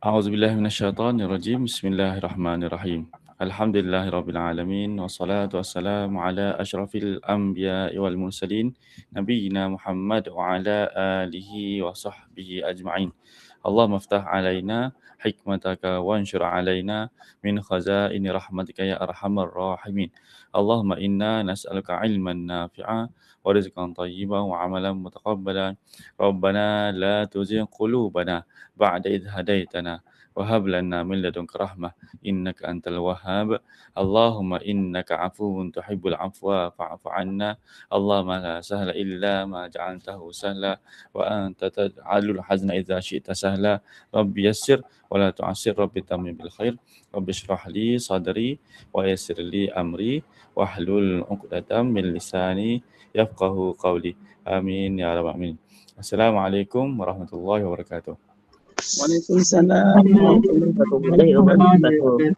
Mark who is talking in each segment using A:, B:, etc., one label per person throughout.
A: A'udzubillahi minasyaitonirrajim. Bismillahirrahmanirrahim. Alhamdulillahirabbil alamin wassalatu wassalamu ala asyrafil anbiya'i wal mursalin nabiyina Muhammad wa ala alihi wa sahbihi ajma'in. Allahumma iftah alaina hikmataka wanshur alaina min khazaini rahmatika ya arhamar rahimin. Allahumma inna nas'aluka ilman nafi'a wa rizqan thayyiban wa amalan mutaqabbalan. Rabbana la tuzigh qulubana ba'da idh hadaitana wa hab lana min ladunka rahmah innaka antal wahhab. Allahumma innaka afuwun tuhibbul afwa fa'fu 'anna. Allahumma la sahla illa ma ja'altahu sahla wa anta taj'alul hazna idza syi'ta sahla. Rabbi yassir wa la tu'assir, rabbi tammim bil khair. Rabbi shrah li sadri wa yassir li amri wahlul 'uqdatam min lisani yafqahu qawli. Amin ya rabbal alamin. Assalamualaikum warahmatullahi wabarakatuh.
B: Waalaikumsalam warahmatullahi wabarakatuh.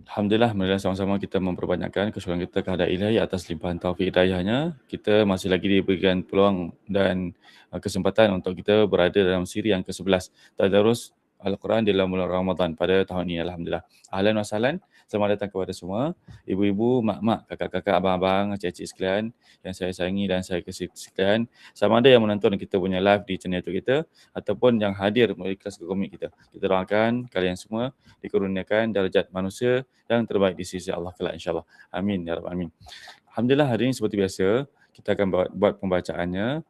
A: Alhamdulillah, marilah sama-sama kita memperbanyakkan kesyukuran kita kehadap Ilahi atas limpahan taufik hidayahnya. Kita masih lagi diberikan peluang dan kesempatan untuk kita berada dalam siri yang ke-11, Tadarus Al-Quran di dalam bulan Ramadan pada tahun ini. Alhamdulillah. Ahlan wa sahlan. Selamat datang kepada semua ibu-ibu, mak-mak, kakak-kakak, abang-abang, cik-cik sekalian yang saya sayangi dan saya kasihi sekalian. Sama ada yang menonton kita punya live di channel YouTube kita ataupun yang hadir melalui kelas komik kita. Kita doakan kalian semua dikurniakan darjat manusia yang terbaik di sisi Allah kelak, insya-Allah. Amin ya rabbal alamin. Alhamdulillah, hari ini seperti biasa kita akan buat pembacaannya.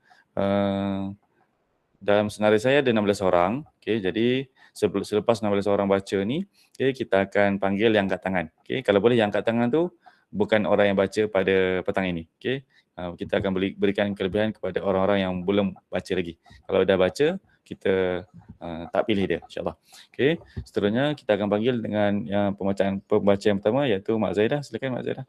A: Dalam senarai saya ada 16 orang. Okey, jadi selepas 16 orang baca ni, kita akan panggil yang angkat tangan. Okey, kalau boleh yang angkat tangan tu bukan orang yang baca pada petang ini. Okey. Kita akan berikan kelebihan kepada orang-orang yang belum baca lagi. Kalau dah baca, kita tak pilih dia, insya-Allah. Okey, seterusnya kita akan panggil dengan yang pembaca yang pertama, iaitu Mak Zaidah. Silakan Mak Zaidah.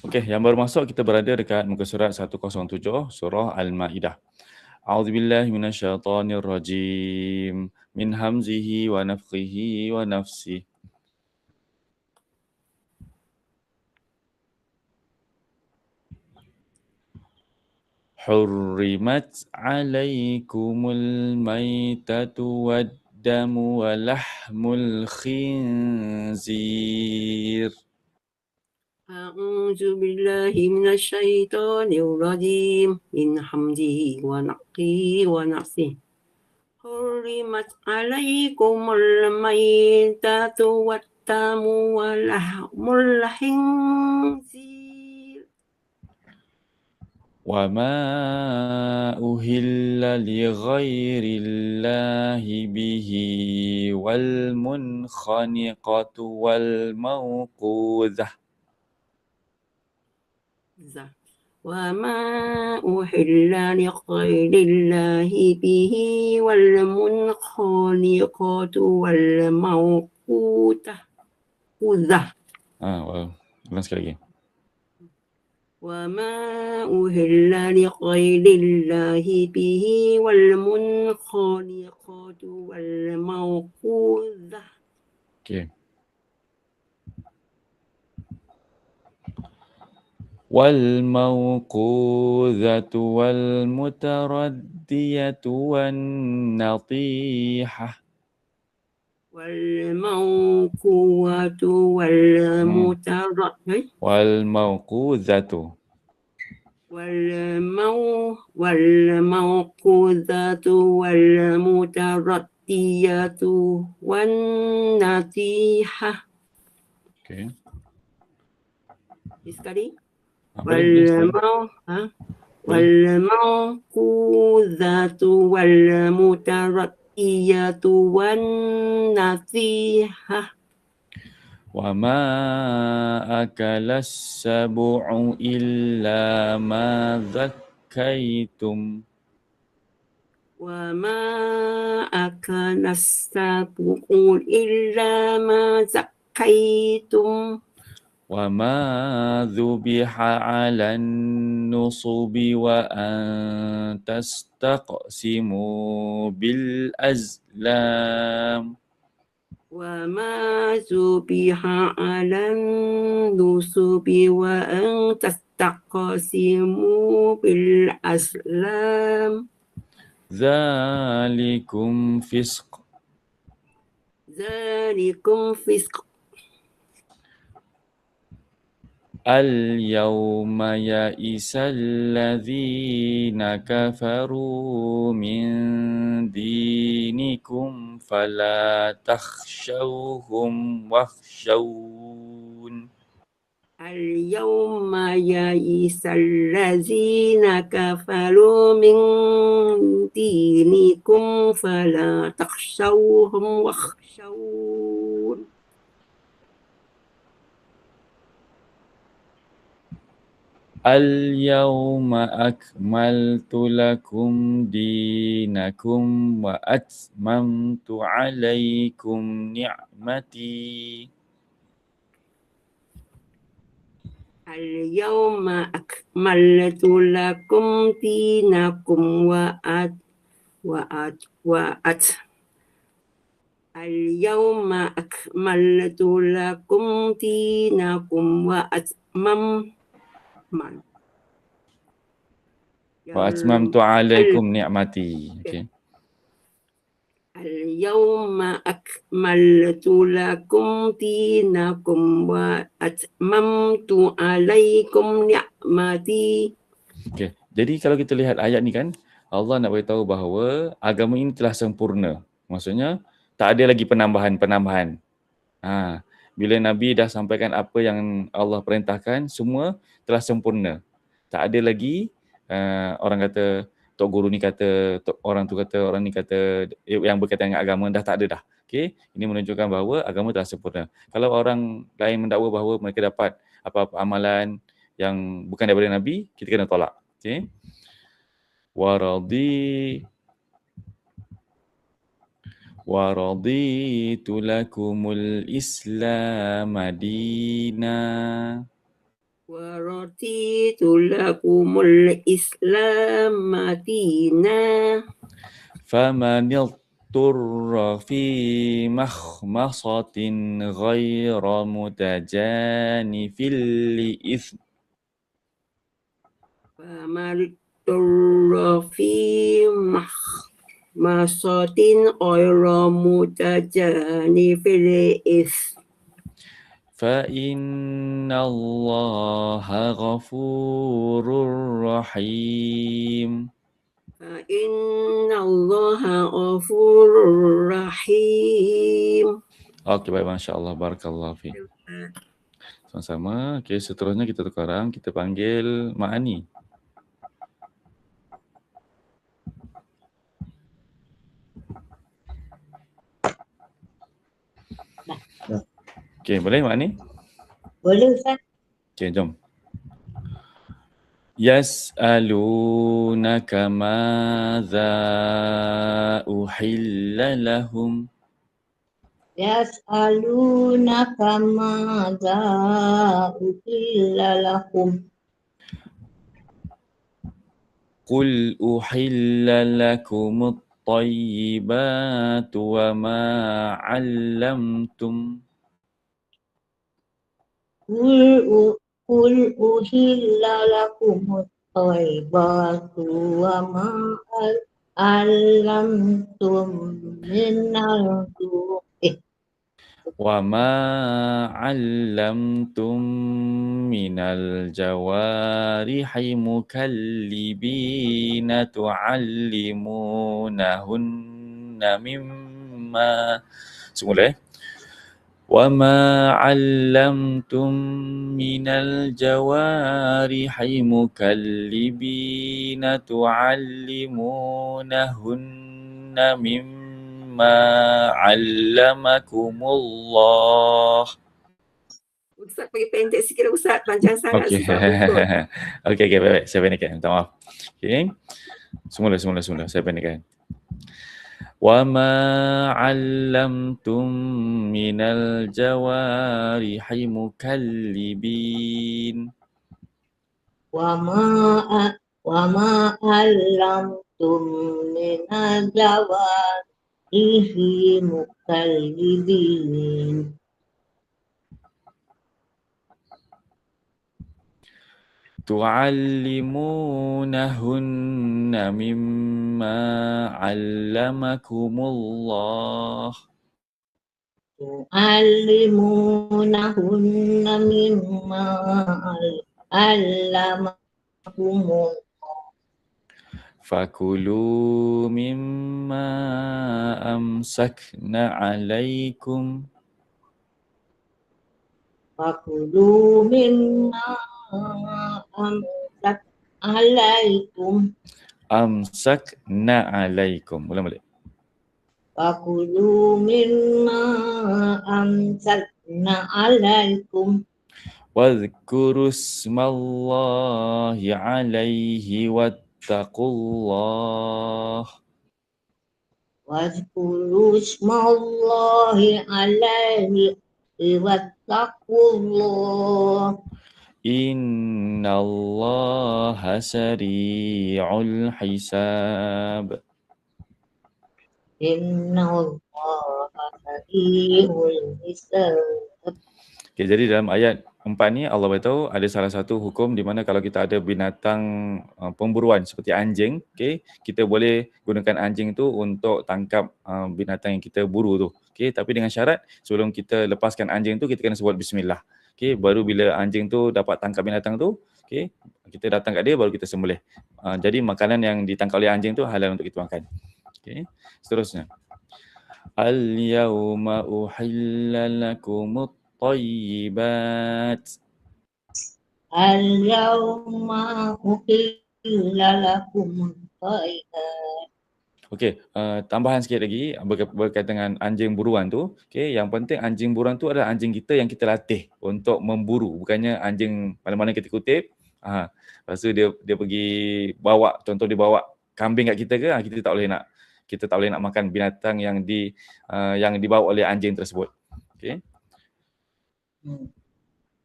A: Okey, yang baru masuk kita berada dekat muka surat 107 surah Al-Maidah. A'udzubillahi minasyaitonirrajim. Min hamzihi wa nafthihi wa nafsihi. Hurrimat 'alaikumul maitatu wad-damu wa lahmul khinzir.
C: أعوذ بالله من الشيطان الرجيم من حمده ونفخه ونفسه حرمت عليكم الميتة والدم ولحم الخنزير
A: وما أهل لغير الله به والمنخنقة والموقوذة
C: وما أهل لغير الله به والمنخنقة والموقوذة.
A: Ulang sekali lagi.
C: وما أهل لغير الله به والمنخنقة والموقوذة.
A: Okay. والموقوذة والمتردية والنطيحة.
C: والموقوذة والمتردية
A: والموقوذة
C: والمتردية والنطيحة.
A: Okay.
C: Sekali. والموقوذة والمتردية والنطيحة.
A: وما أكل السبع إلا ما ذكيتم.
C: وما أكل السبع إلا ما ذكيتم.
A: وما ذبح على النصب وأن تستقسموا بالأزلام.
C: وما ذبح على النصب وأن تستقسموا بالأزلام
A: ذلكم فسق.
C: ذلكم فسق.
A: اليوم يئس الذين كفروا من دينكم فلا تخشوهم واخشون.
C: اليوم يئس الذين كفروا من دينكم فلا تخشوهم واخشون.
A: اليوم أكملت لكم دينكم وأتممت عليكم نعمتي.
C: اليوم أكملت لكم دينكم اليوم أكملت لكم دينكم
A: وأتممت عليكم نعمتي. Okay.
C: اليوم أكملت لكم دينكم وأتممت عليكم نعمتي.
A: Okay. Jadi kalau kita lihat ayat ni kan, Allah nak beritahu bahawa agama ini telah sempurna. Maksudnya tak ada lagi penambahan. Bila Nabi dah sampaikan apa yang Allah perintahkan, semua telah sempurna. Tak ada lagi orang kata, tok guru ni kata, orang tu kata, orang ni kata, yang berkaitan dengan agama dah tak ada dah. Okay? Ini menunjukkan bahawa agama telah sempurna. Kalau orang lain mendakwa bahawa mereka dapat apa-apa amalan yang bukan daripada Nabi, kita kena tolak. Okay? وَرَضِيتُ لَكُمُ الْإِسْلَامَ دِينًا
C: وَرَضِيتُ لَكُمُ الْإِسْلَامَ دِينًا
A: فَمَنِ اضْطُرَّ فِي مَخْمَصَةٍ غَيْرَ مُتَجَانِفٍ لِإِثْمٍ
C: فَمَنِ اضْطُرَّ فِي مَخْمَصَةٍ غَيْرَ مُتَجَانِفٍ لِإِثْمٍ
A: فَإِنَّ اللَّهَ غَفُورٌ رَحِيمٌ.
C: فَإِنَّ اللَّهَ غَفُورٌ رَحِيمٌ.
A: Okey, baik, masya-Allah, barakallahu fiik. Sama-sama. Okey, seterusnya kita sekarang kita panggil Mak Ani. Okey, boleh Mak Ani?
B: Boleh Ustaz?
A: Okey, jom. Yas'alunaka madza uhilla lahum.
B: Yas'alunaka madza uhilla lahum.
A: Qul uhilla lakumut tayyibatu wa ma 'allamtum.
B: Qul uhilla lakumut thayyibatu wa ma 'allamtum minal
A: وَمَا عَلَّمْتُم مِّنَ الْجَوَارِحِ مُكَلِّبِينَ تُعَلِّمُونَهُنَّ مِمَّا semula وَمَا عَلَّمْتُم مِّنَ الْجَوَارِحِ مُكَلِّبِينَ تُعَلِّمُونَهُنَّ مِمَّا عَلَّمَكُمُ اللَّهُ.
C: Ustaz bagi pendek sikit Ustaz, panjang sangat
A: Okey.
C: susah betul.
A: Okey, baik. Saya pendekkan. Minta maaf. Okey. Semula. Saya pendekkan. وَمَا عَلَّمْتُم مِّنَ الْجَوَارِحِ مُكَلِّبِينَ
B: Wama alamtum minal jawar bihi mukallibin.
A: تعلمونهن مما علمكم الله
B: Tu'allimunahunna mimma allamakumullah.
A: فكلوا مما أمسكن عليكم
B: Fakulu mimma amsak alaikum.
A: أمسكن عليكم ulang balik
B: Fakulu mimma amsakna alaikum.
A: واذكروا اسم الله عليه واتقوا الله
B: Wazkuru ismallahi alaihi wattaqullah.
A: إن الله سريع الحساب.
B: Inna allaha sari'ul hisab.
A: Okay, jadi dalam ayat 4 ni Allah beritahu ada salah satu hukum di mana kalau kita ada binatang pemburuan seperti anjing, okay, kita boleh gunakan anjing tu untuk tangkap binatang yang kita buru tu. Okay, tapi dengan syarat sebelum kita lepaskan anjing tu kita kena sebut bismillah. Okay, baru bila anjing tu dapat tangkap binatang tu, okay, kita datang kat dia baru kita sembelih. Jadi makanan yang ditangkap oleh anjing tu halal untuk kita makan. Okay, seterusnya. Al-yawma uhilla lakumut طيبات.
B: Al-yawma uhilla lakum thayyibat.
A: Okey, tambahan sikit lagi berkaitan dengan anjing buruan tu. Okey, yang penting anjing buruan tu adalah anjing kita yang kita latih untuk memburu, bukannya anjing mana-mana kita kutip. Lepas tu dia pergi bawa, contoh dia bawa kambing kat kita ke, kita tak boleh nak makan binatang yang dibawa oleh anjing tersebut. Okey.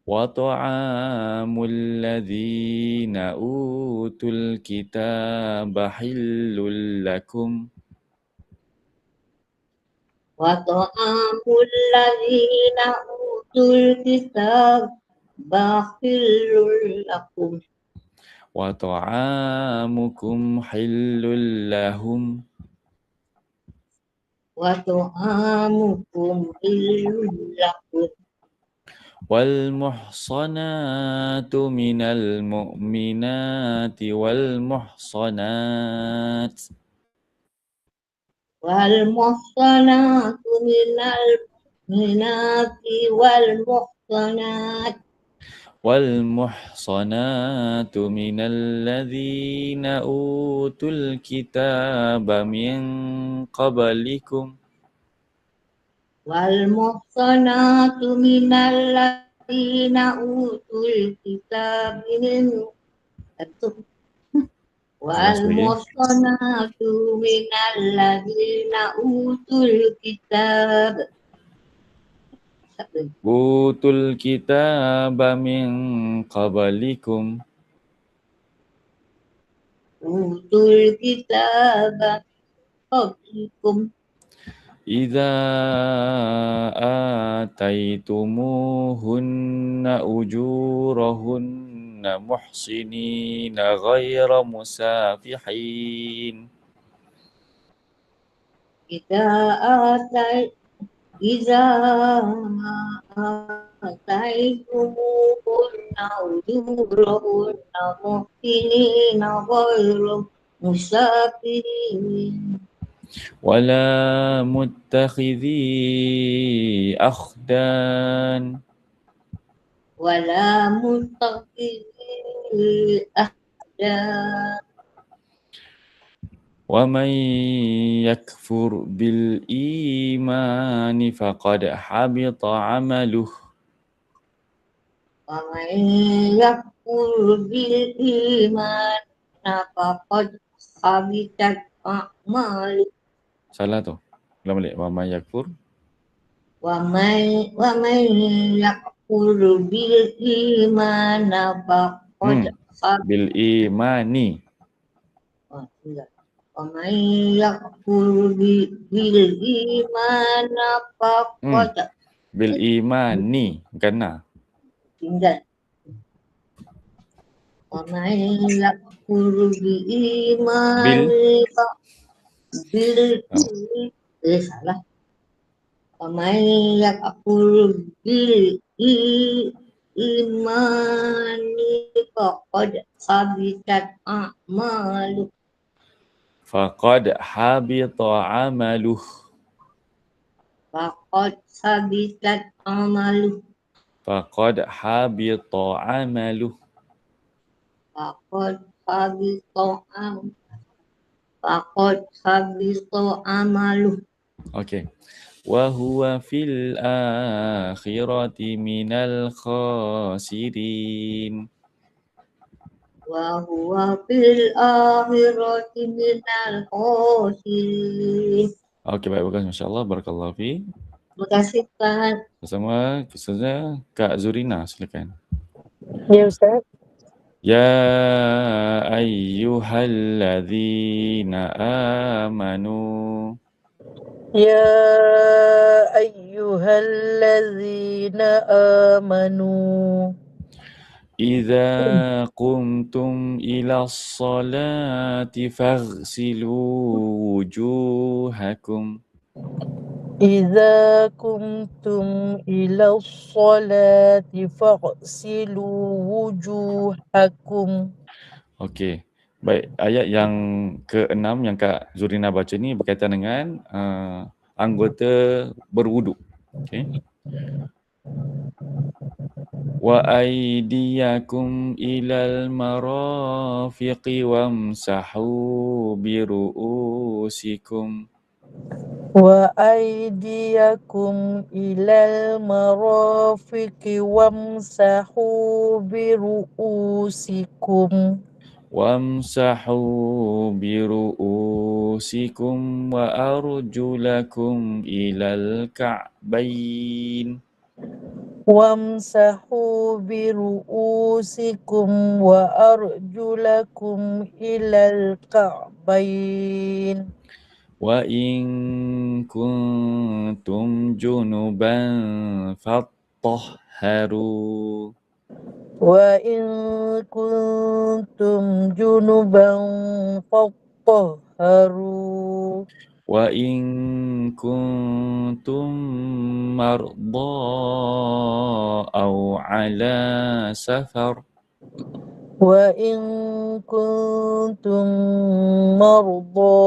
A: وَطَعَامُ الَّذِينَ أُوتُوا الْكِتَابَ حِلٌّ لَكُمْ
B: وَطَعَامُ الَّذِينَ أُوتُوا الْكِتَابَ حِلٌّ لَكُمْ
A: وَطَعَامُكُمْ حِلٌّ لَهُمْ
B: وَطَعَامُكُمْ حِلٌّ لَكُمْ
A: وَالْمُحْصَنَاتُ مِنَ الْمُؤْمِنَاتِ وَالْمُحْصَنَاتِ
B: وَالْمُحْصَنَاتُ مِنَ الْمُؤْمِنَاتِ وَالْمُحْصَنَاتِ
A: وَالْمُحْصَنَاتُ مِنَ الَّذِينَ أُوتُوا الْكِتَابَ مِنْ قَبْلِكُمْ
B: وَالْمُحْصَنَاتُ مِنَ الَّذِينَ أُوتُوا الْكِتَابَ مِنْ وَالْمُحْصَنَاتُ مِنَ الَّذِينَ أُوتُوا الْكِتَابَ
A: أُوتُوا الْكِتَابَ مِنْ قَبْلِكُمْ
B: أُوتُوا الْكِتَابَ قَبْلِكُمْ
A: إِذَا آتَيْتُمُوهُنَّ أُجُورَهُنَّ مُحْصِنِينَ غَيْرَ مُسَافِحِينَ
B: إِذَا آتَيْتُمُوهُنَّ أُجُورَهُنَّ مُحْصِنِينَ غَيْرَ مُسَافِحِينَ
A: وَلَا مُتَّخِذِي أَخْدَانٍ
B: وَلَا مُتَّخِذِي أَخْدَانٍ
A: وَمَنْ يَكْفُرْ بِالْإِيمَانِ فَقَدْ حَبِطَ عَمَلُهُ
B: وَمَنْ يَكْفُرْ بِالْإِيمَانِ فَقَدْ حَبِطَتْ أَعْمَالُهُ.
A: Salah tu. Ulang balik. وَمَنْ يَكْفُرْ
B: وَمَنْ يَكْفُرْ بِالْإِيمَانِ فَقَدْ حَبِطَتْ
A: بِالْإِيمَانِ.
B: enggak. ومن يكفر بالإيمان فقد
A: Bil imani, bukan na.
B: tinggal. ومن يكفر بالإيمان salah. ومن يكفر بالإيمان فقد حبطت أعماله.
A: Faqad habita amaluh.
B: فقد حبطت أعماله.
A: Faqad habita amaluh.
B: فقد حبط فقد حبط عمله.
A: Okay. Wa huwa fil akhirati minal khasirin.
B: وهو في الآخرة من الخاسرين.
A: Okey, baik, bagus, masya-Allah, barakallahu fi.
B: Terima kasih Ustaz.
A: Bersama Ustazah Kak Zurina, silakan.
D: Ya Ustaz.
A: Ya ayyuhalladzina amanu.
D: Ya ayyuhalladzina amanu.
A: Idza qumtum ila sholati faghsilu wujuhakum.
D: Idza kumtum ila sholati faghsilu wujuhakum.
A: Okey. Baik, ayat yang ke-6 yang Kak Zurina baca ni berkaitan dengan anggota berwuduk. Okey. Wa aydiyakum ilal marafiqi wamsahu bi ru'usikum.
D: Wa aydiyakum ilal marafiqi wamsahu bi ru'usikum.
A: Wamsahu bi ru'usikum wa arjulakum ilal ka'bayn.
D: Wamsahu bi ru'usikum wa arjulakum ilal ka'bayn.
A: Wa in kuntum junuban fattahharu.
D: Wa in kuntum junuban fattahharu.
A: Wa in kuntum marda aw ala safar.
D: Wa in kuntum marda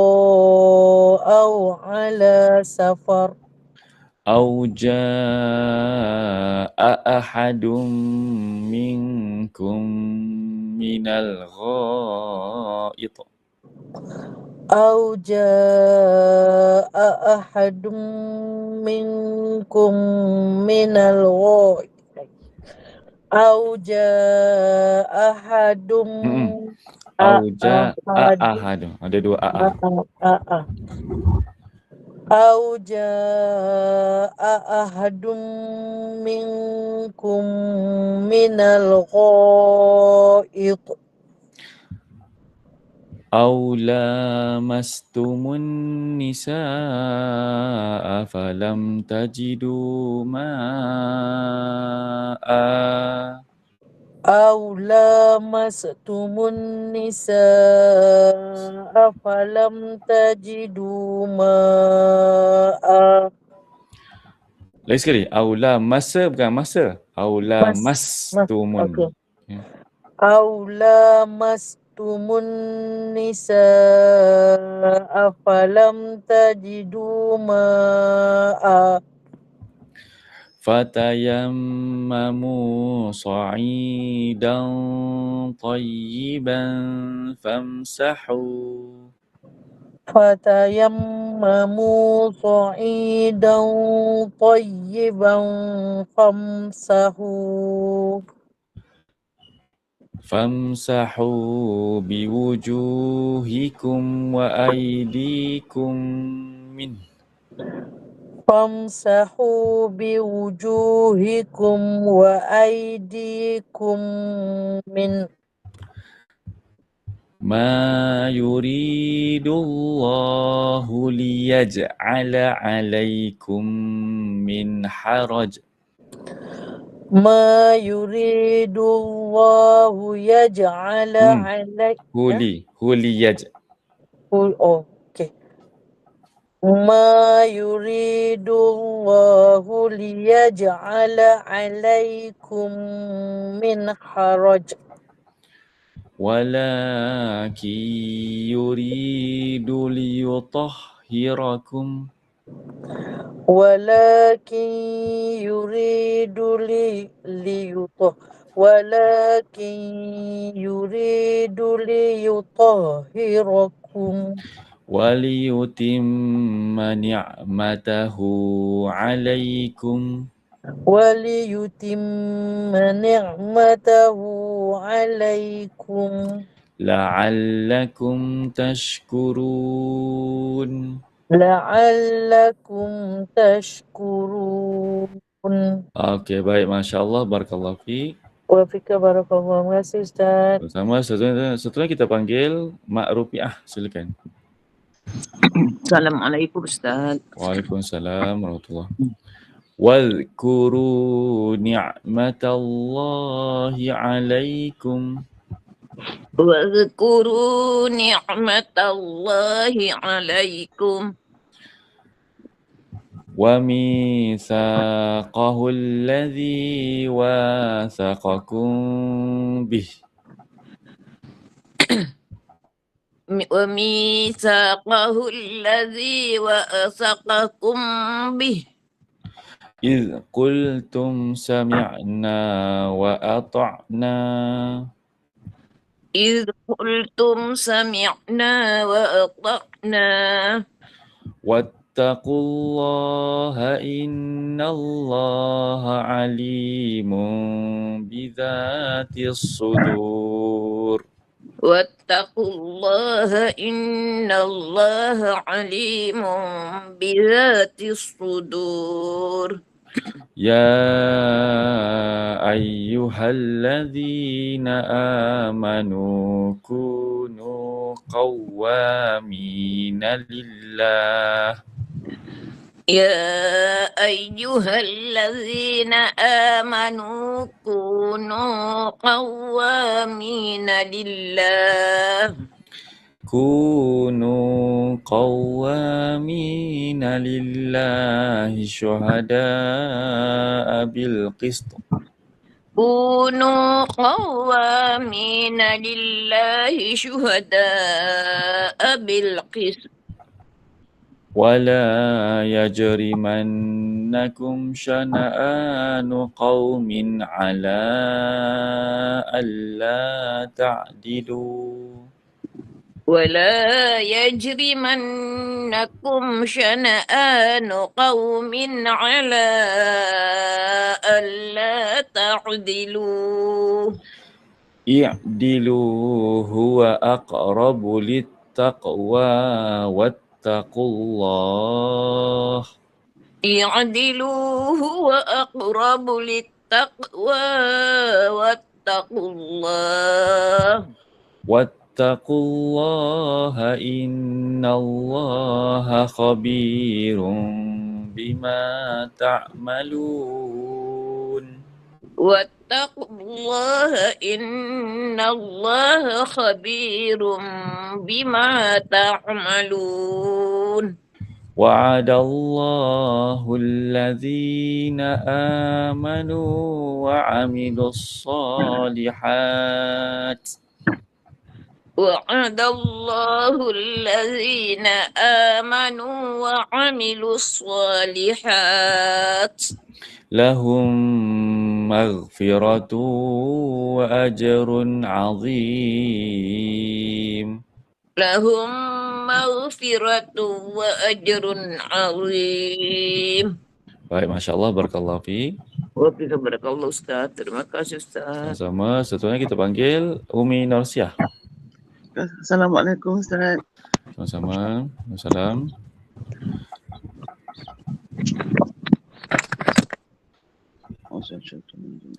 D: aw ala safar.
A: Aw jaa'a ahadun minkum minal ghaid.
D: Aw jaa'a ahadun minkum minal ghaid. Aw jaa'a ahadun
A: Aw jaa'a ahadun. Ada dua a.
D: Aw jaa'a ahadun minkum minal ghaid.
A: Aw lamastumun nisaa falam tajidu ma'a.
D: Aw lamastumun nisaa falam tajidu ma'a.
A: Lagi sekali. Aw lamasa bukan masa. Aw lamastumun.
D: Okay.
A: Ya.
D: Aw lamastumun nisaa falam tajidu ma'a.
A: Fatayammamu sa'idan tayyiban famsahu.
D: Fatayammamu sa'idan tayyiban famsahu.
A: Famsahu biwujuhikum wa aydikum min.
D: Famsahu biwujuhikum wa aydikum min.
A: Ma yuridullahu liyaj'ala alaikum min haraj.
D: Ma yuridullahu yaj'ala alaik. Okay. Ma yuridullahu liyaj'ala alaikum min haraj.
A: Walakin yuridu liyutahhirakum.
D: Walakin yuridu liyutahhirakum
A: Waliyutimma ni'matahu alaikum.
D: waliyutimma ni'matahu alaikum
A: La'allakum tashkurun.
D: la'allakum tashkurun.
A: Okey, baik. Masya Allah. Barakallahu fiik.
D: Wa fika barakallahu. Terima kasih Ustaz.
A: Sama seterusnya kita panggil Mak Rupiah. Silakan.
E: Assalamualaikum Ustaz.
A: Waalaikumsalam warahmatullahi. Wadhkuru ni'matallahi alaikum.
E: Wadhkuru ni'matallahi alaikum.
A: Wa mitsaqahu alladhi wathaqakum bih.
E: Wa mitsaqahu alladhi wathaqakum bih.
A: إذ قلتم سمعنا وأطعنا.
E: إذ قلتم سمعنا وأطعنا.
A: واتقوا الله إن الله عليم بذات الصدور.
E: واتقوا الله إن الله عليم بذات الصدور.
A: يا أيها الذين آمنوا كونوا قوامين لله.
E: يا أيها الذين آمنوا كونوا قوامين لله.
A: كونوا قوامين لله شهداء بالقسط.
E: كونوا قوامين لله شهداء بالقسط.
A: ولا يجرمنكم شنآن قوم على ألا تعدلوا.
E: ولا يجرمنكم شنآن قوم على ألا تعدلوا.
A: اعدلوا هو أقرب للتقوى واتقوا الله.
E: اعدلوا هو أقرب للتقوى واتقوا الله.
A: واتقوا الله إن الله خبير بما تعملون.
E: واتقوا الله إن الله خبير بما تعملون.
A: وعد الله الذين آمنوا وعملوا الصالحات.
E: وعد الله الذين آمنوا وعملوا الصالحات
A: لهم مغفرة وأجر عظيم.
E: لهم مغفرة وأجر عظيم.
A: Baik, Masya Allah, Barakallahu fiik.
E: Wabika barakallahu Ustaz. Terima kasih Ustaz.
A: Sama-sama, seterusnya kita panggil Umi Norsiah.
F: Assalamualaikum Ustaz.
A: Sama-sama, Assalam.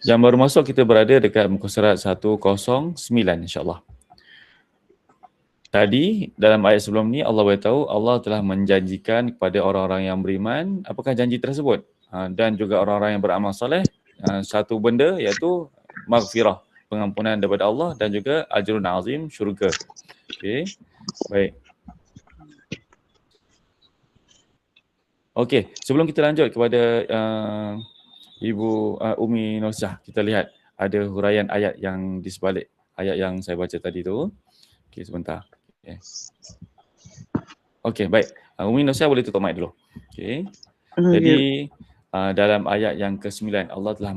A: Yang baru masuk kita berada dekat muka surat 109 insya-Allah. Tadi dalam ayat sebelum ni Allah beritahu Allah telah menjanjikan kepada orang-orang yang beriman apakah janji tersebut? Dan juga orang-orang yang beramal soleh satu benda iaitu maghfirah, pengampunan daripada Allah dan juga ajrun azim, syurga. Okey. Baik. Okey, sebelum kita lanjut kepada Ibu Umi Nursah, kita lihat ada huraian ayat yang di sebalik ayat yang saya baca tadi tu. Okey, sebentar. Okey, baik. Umi Nursah boleh tutup mic dulu. Okey. Jadi dalam ayat yang ke-9 Allah telah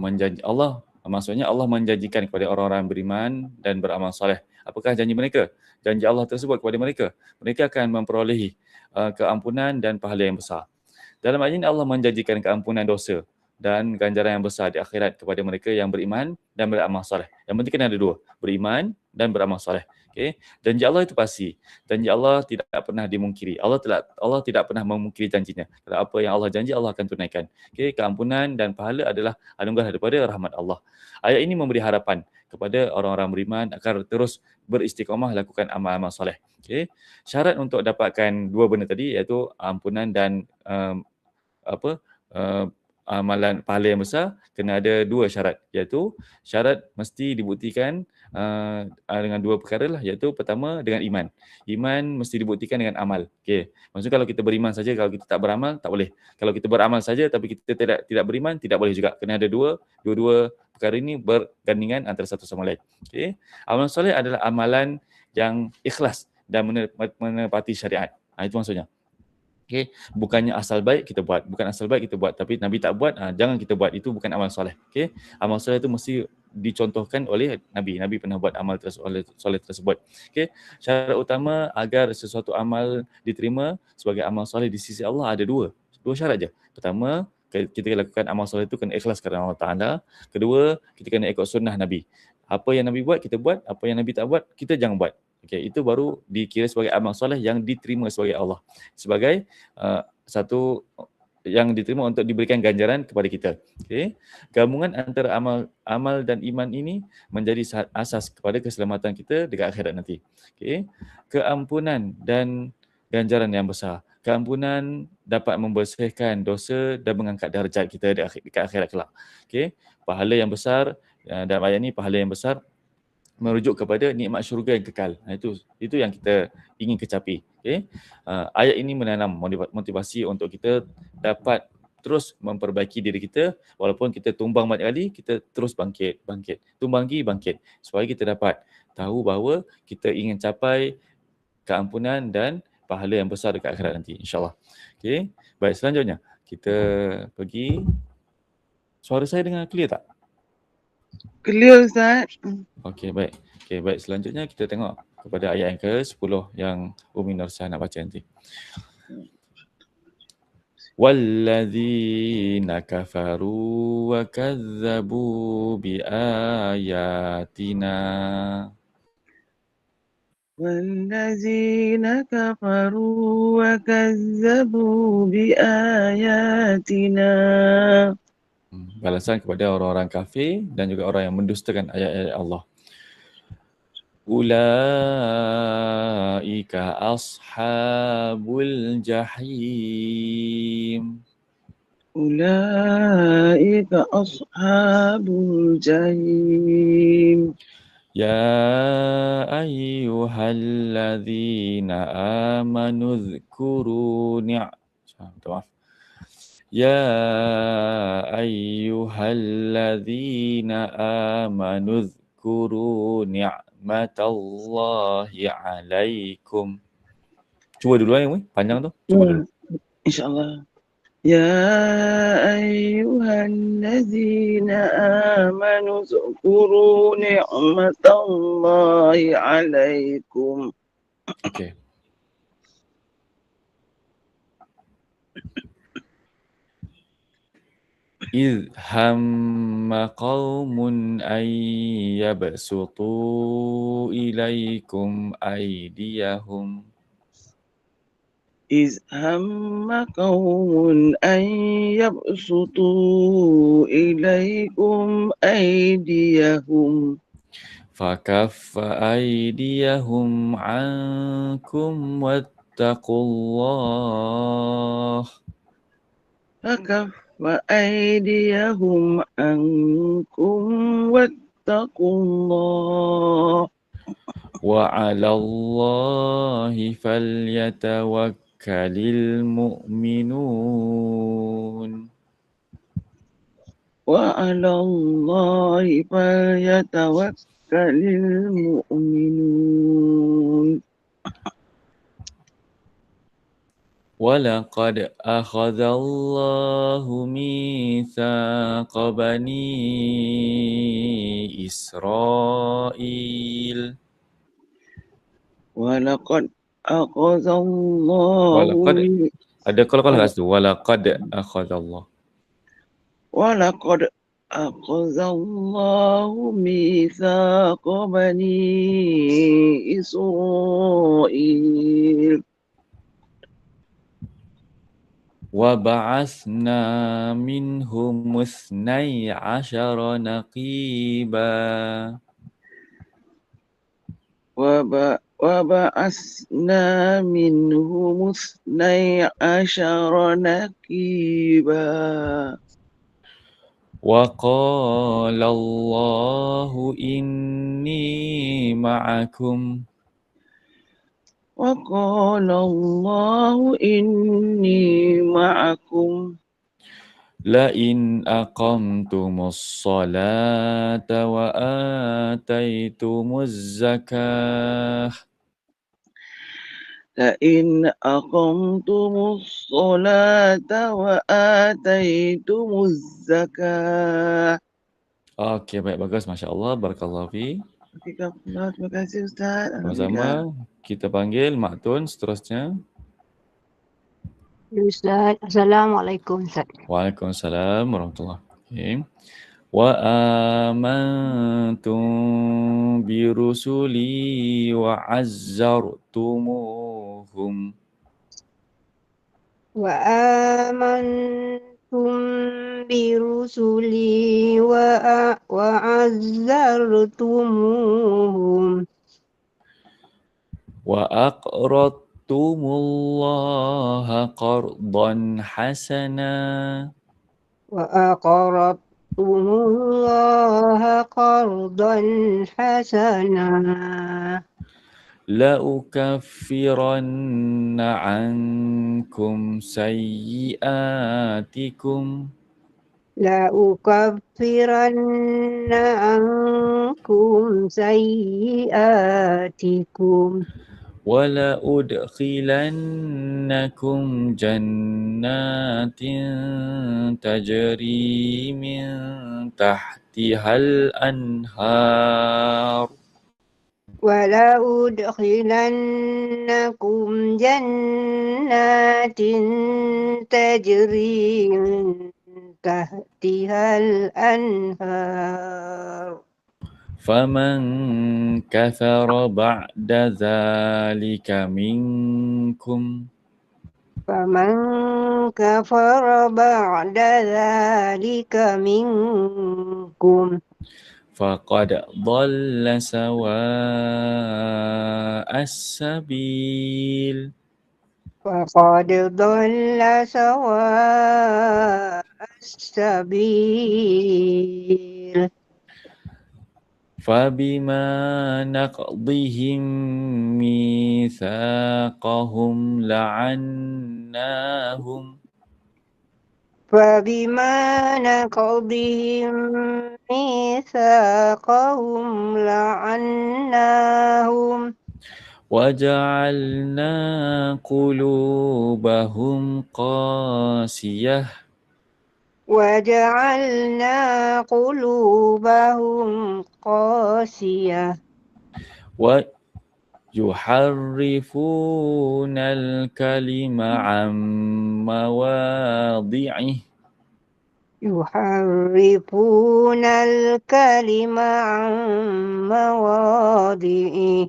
A: maksudnya Allah menjanjikan kepada orang-orang beriman dan beramal soleh. Apakah janji mereka? Janji Allah tersebut kepada mereka. Mereka akan memperolehi keampunan dan pahala yang besar. Dalam ayat ini Allah menjanjikan keampunan dosa dan ganjaran yang besar di akhirat kepada mereka yang beriman dan beramal soleh. Yang penting kena ada dua, beriman dan beramal soleh. Okey. Janji Allah itu pasti. Janji Allah tidak pernah dimungkiri. Allah tidak pernah memungkiri janjinya. Kalau apa yang Allah janji Allah akan tunaikan. Okey, keampunan dan pahala adalah anugerah daripada rahmat Allah. Ayat ini memberi harapan kepada orang-orang beriman agar terus beristiqamah lakukan amal-amal soleh. Okey. Syarat untuk dapatkan dua benda tadi iaitu ampunan dan amalan pahala yang besar, kena ada dua syarat, iaitu syarat mesti dibuktikan dengan dua perkara lah, iaitu pertama dengan iman. Iman mesti dibuktikan dengan amal. Okey. Maksudnya kalau kita beriman saja, kalau kita tak beramal tak boleh. Kalau kita beramal saja tapi kita tidak beriman tidak boleh juga. Kena ada dua perkara ini bergandingan antara satu sama lain. Okey. Amal soleh adalah amalan yang ikhlas dan menepati syariat. Itu maksudnya. Okey, bukannya asal baik kita buat, tapi Nabi tak buat, jangan kita buat, itu bukan amal soleh. Okey, amal soleh itu mesti dicontohkan oleh Nabi. Nabi pernah buat amal soleh tersebut. Okey, syarat utama agar sesuatu amal diterima sebagai amal soleh di sisi Allah ada dua syarat je. Pertama, kita lakukan amal soleh itu kena ikhlas kerana Allah Taala. Kedua, kita kena ikut sunnah Nabi. Apa yang Nabi buat kita buat, apa yang Nabi tak buat kita jangan buat. Okey, itu baru dikira sebagai amal soleh yang diterima sebagai Allah. Sebagai satu yang diterima untuk diberikan ganjaran kepada kita. Okey. Gabungan antara amal dan iman ini menjadi asas kepada keselamatan kita dekat akhirat nanti. Okey. Keampunan dan ganjaran yang besar. Keampunan dapat membersihkan dosa dan mengangkat darjat kita dekat akhirat kelak. Okey. Pahala yang besar, dalam ayat ni pahala yang besar merujuk kepada nikmat syurga yang kekal. Itu yang kita ingin kecapi. Okay? Ayat ini menanam motivasi untuk kita dapat terus memperbaiki diri kita, walaupun kita tumbang banyak kali, kita terus bangkit. Tumbang lagi, bangkit. Supaya kita dapat tahu bahawa kita ingin capai keampunan dan pahala yang besar dekat akhirat nanti, insyaAllah. Okay? Baik, selanjutnya kita pergi. Suara saya dengar clear tak?
F: Clear, Ustaz.
A: Okey, baik. Selanjutnya kita tengok kepada ayat yang ke-10 yang Umi Nursah nak baca nanti. Walladzina kafaru wa kazzabu bi ayatina.
F: Walladzina kafaru wa kazzabu bi ayatina.
A: Balasan kepada orang-orang kafir dan juga orang yang mendustakan ayat-ayat Allah. Ulaika ashabul jahim.
F: Ulaika ashabul jahim.
A: Ya ayyuhalladzina amanu dzkuru Ya ayyuhalladzina amanu dzkuru ni'matallahi alaikum. Cuba dulu panjang tu. Cuba dulu.
F: InsyaAllah. Ya ayyuhalladzina amanu dzkuru ni'matallahi alaikum.
A: Okey. إذ هم قوم أن يبسطوا إليكم أيديهم
F: إذ هم قوم أن يبسطوا إليكم أيديهم
A: فكف أيديهم عنكم واتقوا الله
F: فكف أيديهم عنكم واتقوا الله
A: وعلى الله فليتوكل المؤمنون
F: وعلى الله فليتوكل المؤمنون
A: ولقد أخذ الله ميثاق بني إسرائيل
F: ولقد أخذ الله
A: ولقد ada kalau kat situ walaqad akhadallah
F: ولقد أخذ الله ميثاق بني إسرائيل
A: وبعثنا منهم 12 نقيبا
F: وبعثنا منهم 12 نقيبا
A: وقال الله إني معكم
F: وقال الله إني معكم
A: لئن أقمتم الصلاة وآتيتم الزكاة
F: لئن أقمتم الصلاة وآتيتم الزكاة.
A: Okey, baik, bagus. Masya Allah. Barakallahu fi.
F: Terima kasih Ustaz.
A: Sama-sama. Kita panggil Mak Tun seterusnya.
B: Ustaz, Assalamualaikum Ustaz.
A: Waalaikumsalam warahmatullahi wabarakatuh. Wa amantum birusuli wa azzartumuhum.
B: Wa amantum birusuli wa azzartumuhum
A: Wa aqradtumullaha qardan hasana.
B: wa aqradtumullaha qardan hasana
A: لأكفرن عنكم سيئاتكم
B: لأكفرن عنكم سيئاتكم
A: ولأدخلنكم جنات تجري من تحتها الأنهار
B: ولأدخلنكم جنات تجري من تحتها الأنهار
A: فمن كفر بعد ذلك منكم
B: فمن كفر بعد ذلك منكم
A: فقد ضل سواء السبيل
B: فقد ضل سواء السبيل
A: فبما نقضهم ميثاقهم لعناهم
B: فبما نقضهم ميثاقهم لعناهم
A: وجعلنا قلوبهم قاسية
B: وجعلنا قلوبهم قاسية
A: ويحرفون الكلم عن مواضعه
B: يحرفون الكلم عن مواضعه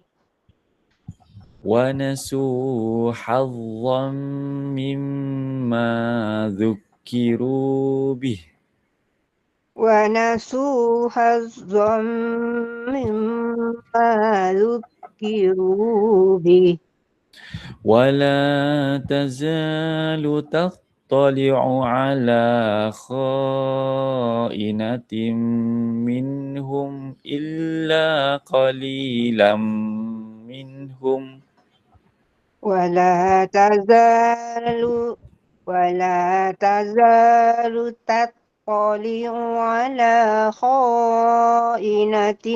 A: ونسوا حظا مما ذكروا به
B: ونسوا حظا مما ذكروا به
A: ولا تزال تطلع على خائنة منهم إلا قليلا منهم
B: ولا تزال تطلع على خائنة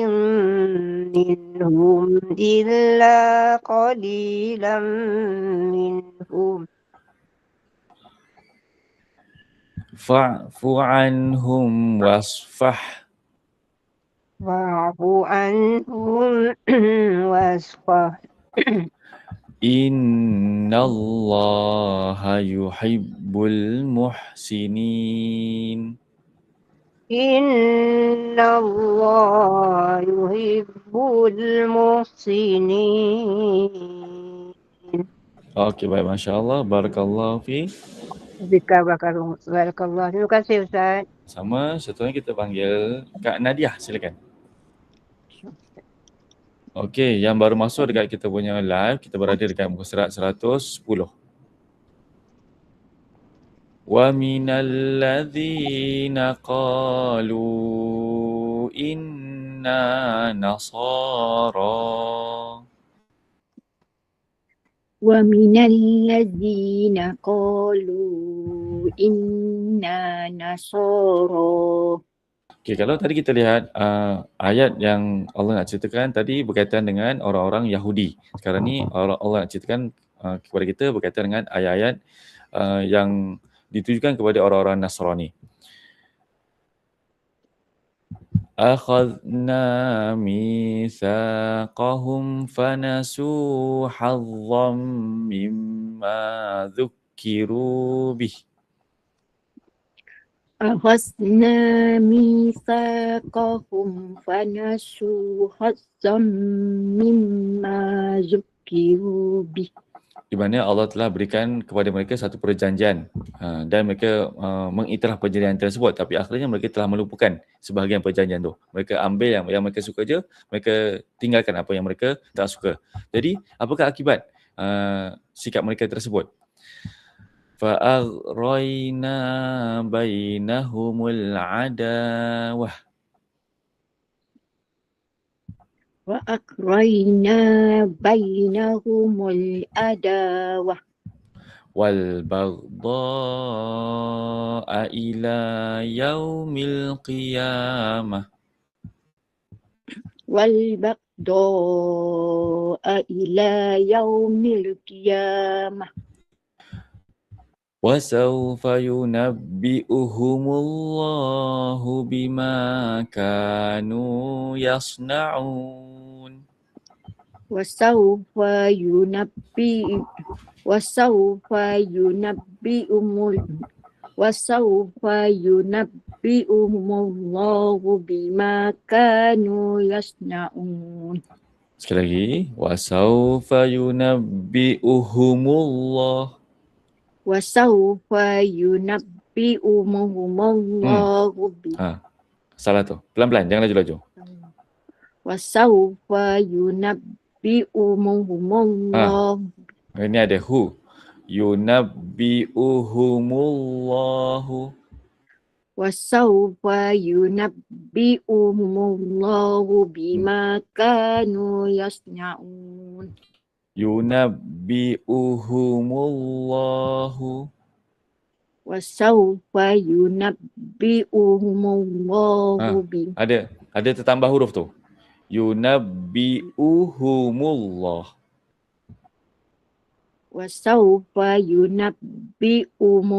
B: منهم إلا قليلا منهم
A: فاعف عنهم واصفح
B: واعف عنهم واصفح
A: إن الله يحب المحسنين
B: إن الله يحب المحسنين.
A: Okey, baik, Masya Allah. Barakallahu fi.
B: Barakallah. Terima kasih Ustaz.
A: Sama, satu lagi kita panggil Kak Nadiah, silakan. Okey, yang baru masuk dekat kita punya live, kita berada dekat muka surat 110. Wa minal ladzina qalu inna nasara.
G: ومن الذين قالوا إنا نصارى.
A: Okey, kalau tadi kita lihat ayat yang Allah nak ceritakan tadi berkaitan dengan orang-orang Yahudi. Sekarang ni Allah nak ceritakan kepada kita berkaitan dengan ayat-ayat yang ditujukan kepada orang-orang Nasrani. Akhadna mitsaqahum fanasu hazzam mimma dzukkiru bih.
G: أخذنا ميثاقهم فنسوا حظا مما ذكروا به.
A: Di mana Allah telah berikan kepada mereka satu perjanjian dan mereka mengiktiraf perjanjian tersebut, tapi akhirnya mereka telah melupakan sebahagian perjanjian tu. Mereka ambil yang mereka suka je, mereka tinggalkan apa yang mereka tak suka. Jadi apakah akibat sikap mereka tersebut? فَأَغْرَيْنَا بَيْنَهُمُ الْعَدَاوَةَ
G: وأغرينا بينهم العداوة
A: وَالْبَغْضَاءَ إِلَى يَوْمِ الْقِيَامَةِ
G: والبغضاء إلى يوم القيامة
A: وَسَوْفَ يُنَبِّئُهُمُ اللَّهُ بِمَا كَانُوا يَصْنَعُونَ
G: وسوف ينبئهم الله بما كانوا يصنعون.
A: Sekali lagi, وَسَوْفَ يُنَبِّئُهُمُ اللَّهُ
G: وسوف ينبئهم الله
A: salah tu. Pelan-pelan, jangan laju-laju.
G: وسوف ينبئهم الله.
A: Ini ada hu. Yunabbi'uhumullahu.
G: وسوف ينبئهم الله بما كانوا يصنعون.
A: Yunabbi'uhumullahu.
G: وسوف ينبئهم الله بما.
A: Ada tertambah huruf tu. Yunabbi'uhumullah.
G: وسوف ينبئهم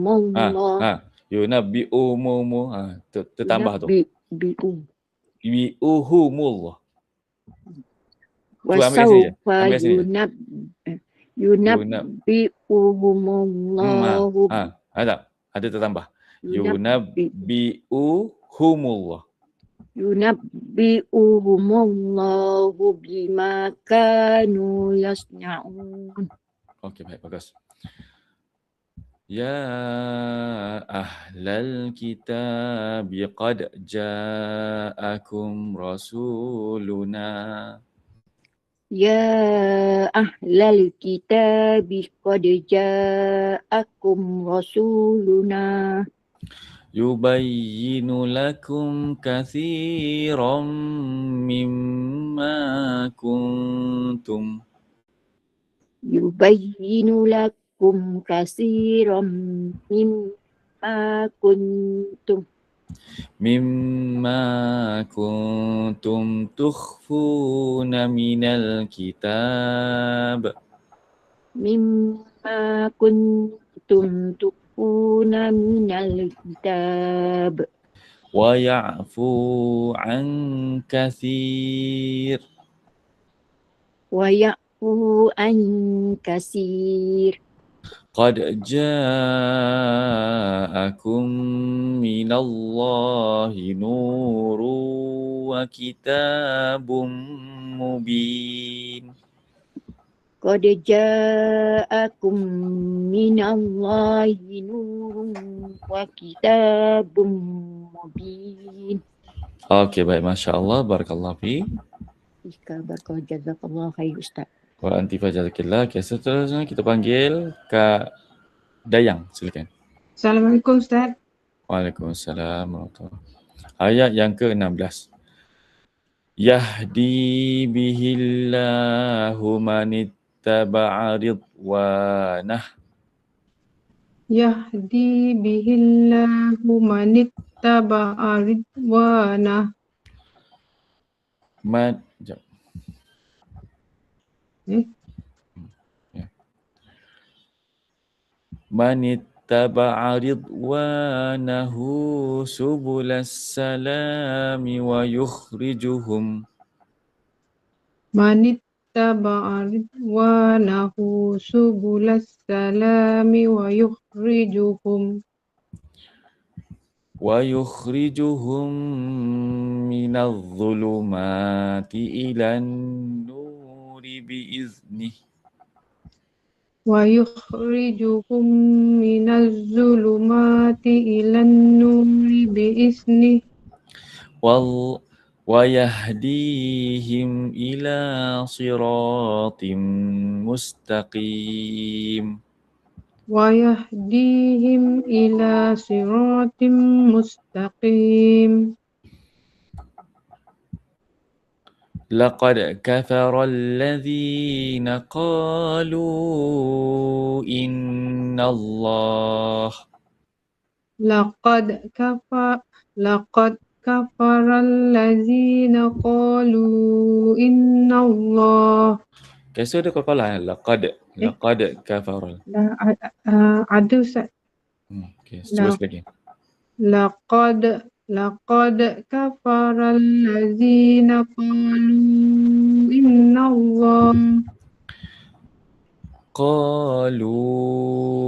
G: الله.
A: Yunabbi'umumu. Tertambah tu. Bi'uhumullah.
G: وسوف ينبئهم الله.
A: Ada tertambah. Yunabbi'uhumullah.
G: ينبئهم الله بما كانوا يصنعون.
A: Okey, baik, bagus. Ya ahlal kitab qad ja'akum rasuluna.
G: Ya ahlal kitab qad ja'akum rasuluna
A: Yubayyinu lakum kathiran mimma kuntum.
G: yubayyinu lakum katsiran
A: Mimma kuntum tukhfuna minal kitab.
G: mimma kuntum tukhfuna minal kitab
A: Wa ya'fu an kathir.
G: wa ya'fu an katsir.
A: Qad ja'akum minallahi nurun wa kitabun mubin.
G: Qad ja'akum minallahi nurun wa kitabun mubin.
A: Okey, baik. Masya Allah. Barakallahu fi.
G: Ika bakal jazakallah khair Ustaz.
A: Wa anti fajazakillah. Okay, seterusnya kita panggil Kak Dayang. Silakan.
H: Assalamualaikum Ustaz.
A: Waalaikumsalam warahmatullahi wabarakatuh. Ayat yang ke-16. Yahdi bihillahu manittaba'a ridwanah.
H: Yahdi bihillahu manittaba'a ridwanah.
A: Sekejap. Ya. Manittaba'a ridwanahu subulas salami wa yukhrijuhum.
H: Manittaba'a ridwanahu subulas salami wa yukhrijuhum
A: minadh dhulumati ilan nuri biiznih.
H: ويخرجهم من الظلمات إلى النور بإذنه
A: ويهديهم إلى صراط مستقيم.
H: ويهديهم إلى صراط مستقيم.
A: لقد كفر الذين قالوا إن الله
H: لقد كفر الذين قالوا إن الله.
A: Kesur dia kalau laqad kafar.
H: Ada Ustaz.
A: Okay, cuba sekali.
H: لقد كفر الذين قالوا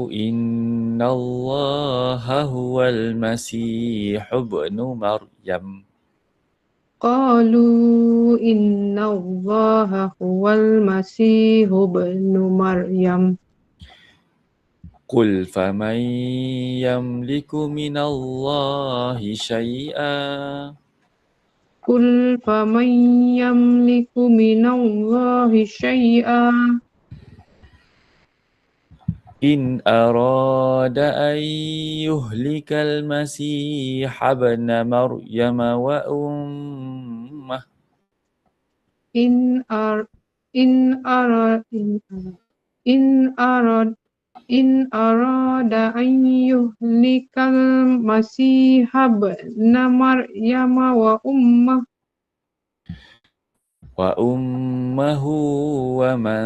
H: إن الله
A: هو المسيح ابن مريم.
H: قالوا إن الله هو المسيح ابن مريم.
A: قل فمن يملك من الله شيئا.
H: قل فمن يملك من الله شيئا.
A: إن أراد أن يهلك المسيح ابن مريم وأمه.
H: إن أراد أن يهلك المسيح ابن مريم
A: وأمه ومن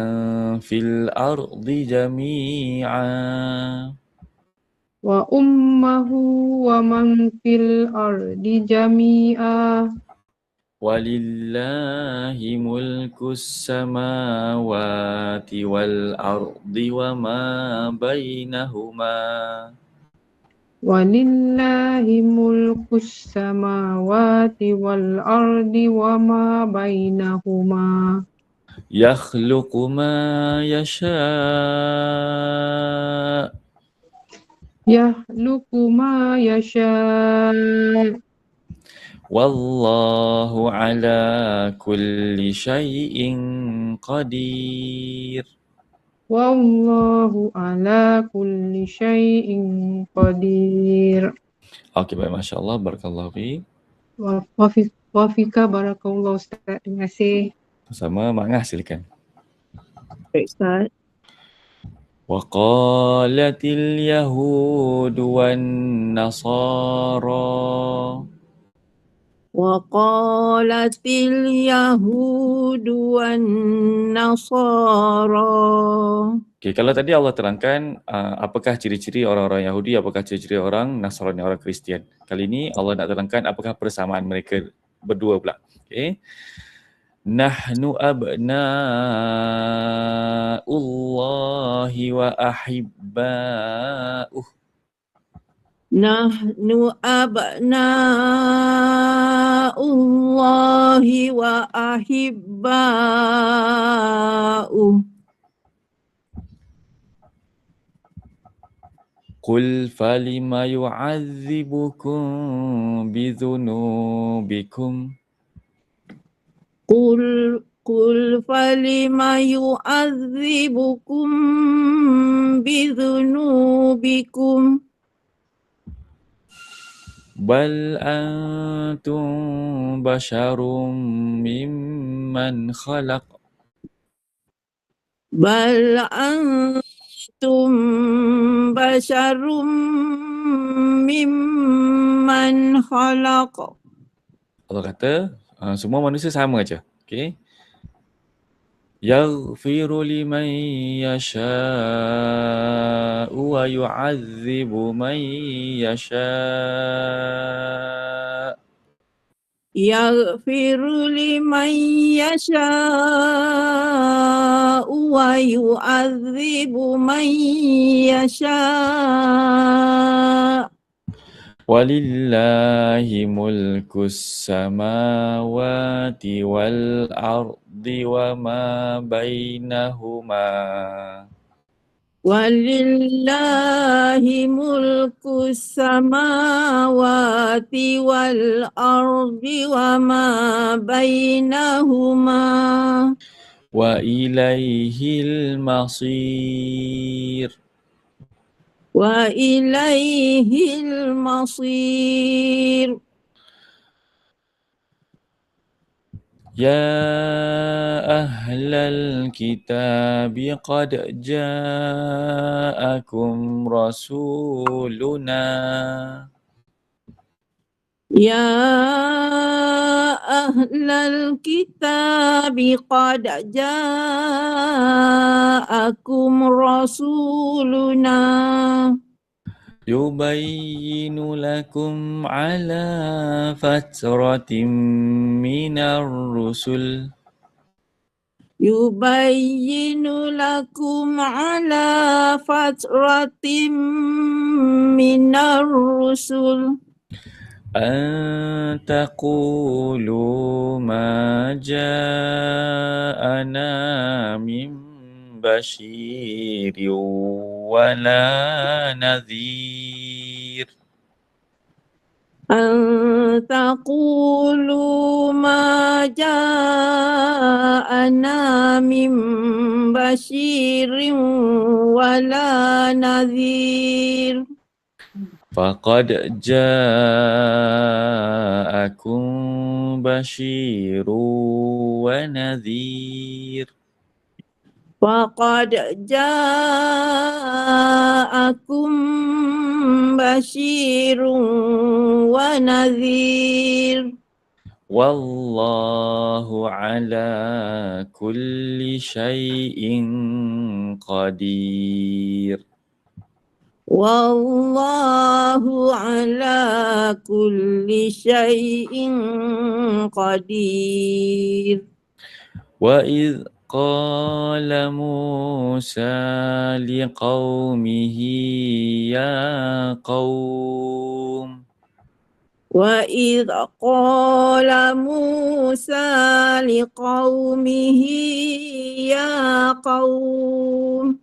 A: في الأرض جميعا.
H: وأمه ومن في الأرض جميعا.
A: ولله ملك السماوات والأرض وما بينهما.
H: ولله ملك السماوات والأرض وما بينهما.
A: يخلق ما يشاء.
H: Yakhluqu ma yasha.
A: Wallahu ala kulli syai'in qadir.
H: Wallahu ala kulli syai'in qadir.
A: Okey, baik, masya-Allah, barakallahu fiik.
H: Wafika barakallahu Ustaz. Terima kasih.
A: Sama Mak Ngah, silakan.
G: Baik Ustaz.
A: Waqalatil yahud wan nasara.
E: Waqalatil yahudu wan nasara.
A: Okey, kalau tadi Allah terangkan apakah ciri-ciri orang-orang Yahudi, apakah ciri-ciri orang Nasrani, orang Kristian. Kali ini Allah nak terangkan apakah persamaan mereka berdua pula. Okey. Nahnu abna'ullahi wa ahibba'uh.
E: Nahnu abna'ullahi wa ahibba'uh.
A: Qul falima yu'adzibukum bidhunubikum.
E: Qul falima yu'adzibukum bidhunubikum.
A: Bal antum basharum mimman khalaq.
E: Bal antum basharum mimman khalaq.
A: Allah kata semua manusia sama aja. Okey. Yaghfiru liman yasha'u wa yu'adzibu man yasha'.
E: Yaghfiru liman yasha'u wa yu'adzibu man yasha'.
A: Walillahi mulkus samawati wal ardi wa ma bainahuma.
E: Walillahi mulkus samawati wal ardi wa ma bainahuma.
A: Wa ilaihil masir.
E: Wa ilaihil masir.
A: Ya ahlal kitabi qad ja'akum rasuluna.
E: Ya ahlal kitabi qad ja'akum rasuluna.
A: Yubayyinu lakum ala fatratin minar rusul.
E: Yubayyinu lakum ala fatratin minar rusul.
A: An taqulu ma ja'ana min bashirin wala nadhir.
E: An taqulu ma ja'ana min bashirin wala nadhir.
A: Faqad ja'akum bashirun wa nadhir.
E: Faqad ja'akum bashirun wa nadhir.
A: Wallahu ala kulli syai'in qadir.
E: Wallahu ala kulli syai'in qadir.
A: Wa idh qala Musa liqaumihi ya qaum.
E: Wa idh qala Musa liqaumihi ya qaum.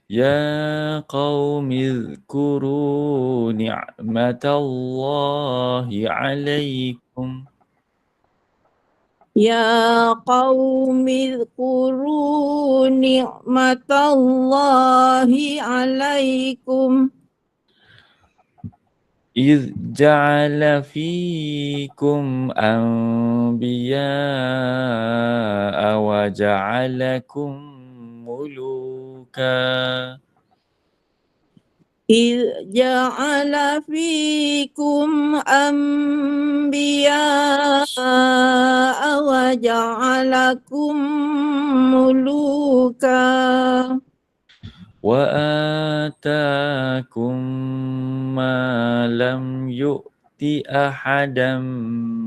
A: Ya qaumi اذكروا نعمة الله عليكم.
I: يا قوم اذكروا نعمة الله عليكم
A: إذ جعل فيكم أنبياء وجعلكم ملوكا.
I: إذ جعل فيكم أنبياء وجعلكم ملوكا
A: وآتاكم ما لم يؤت أحدا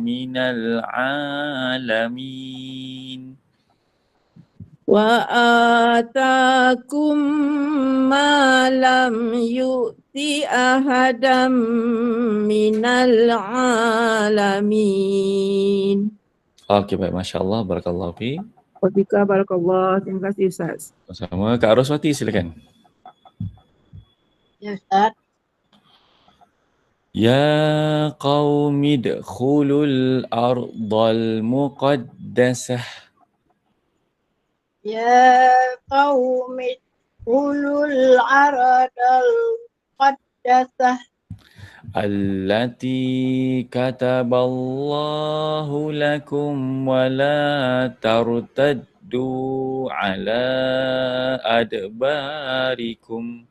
A: من العالمين.
I: وآتاكم ما لم يؤت أحدا من العالمين.
A: Okey, baik. Masya Allah. Barakallahu fi.
G: Wafika barakallah. Terima kasih Ustaz.
A: Sama Kak Roswati, silakan.
B: Ya Ustaz.
A: Ya qaumi dkhulul ardal muqaddasah.
B: Ya qaumi ulul aradal qaddasah
A: Allati kataballahu lakum wa la tartaddu ala adbarikum.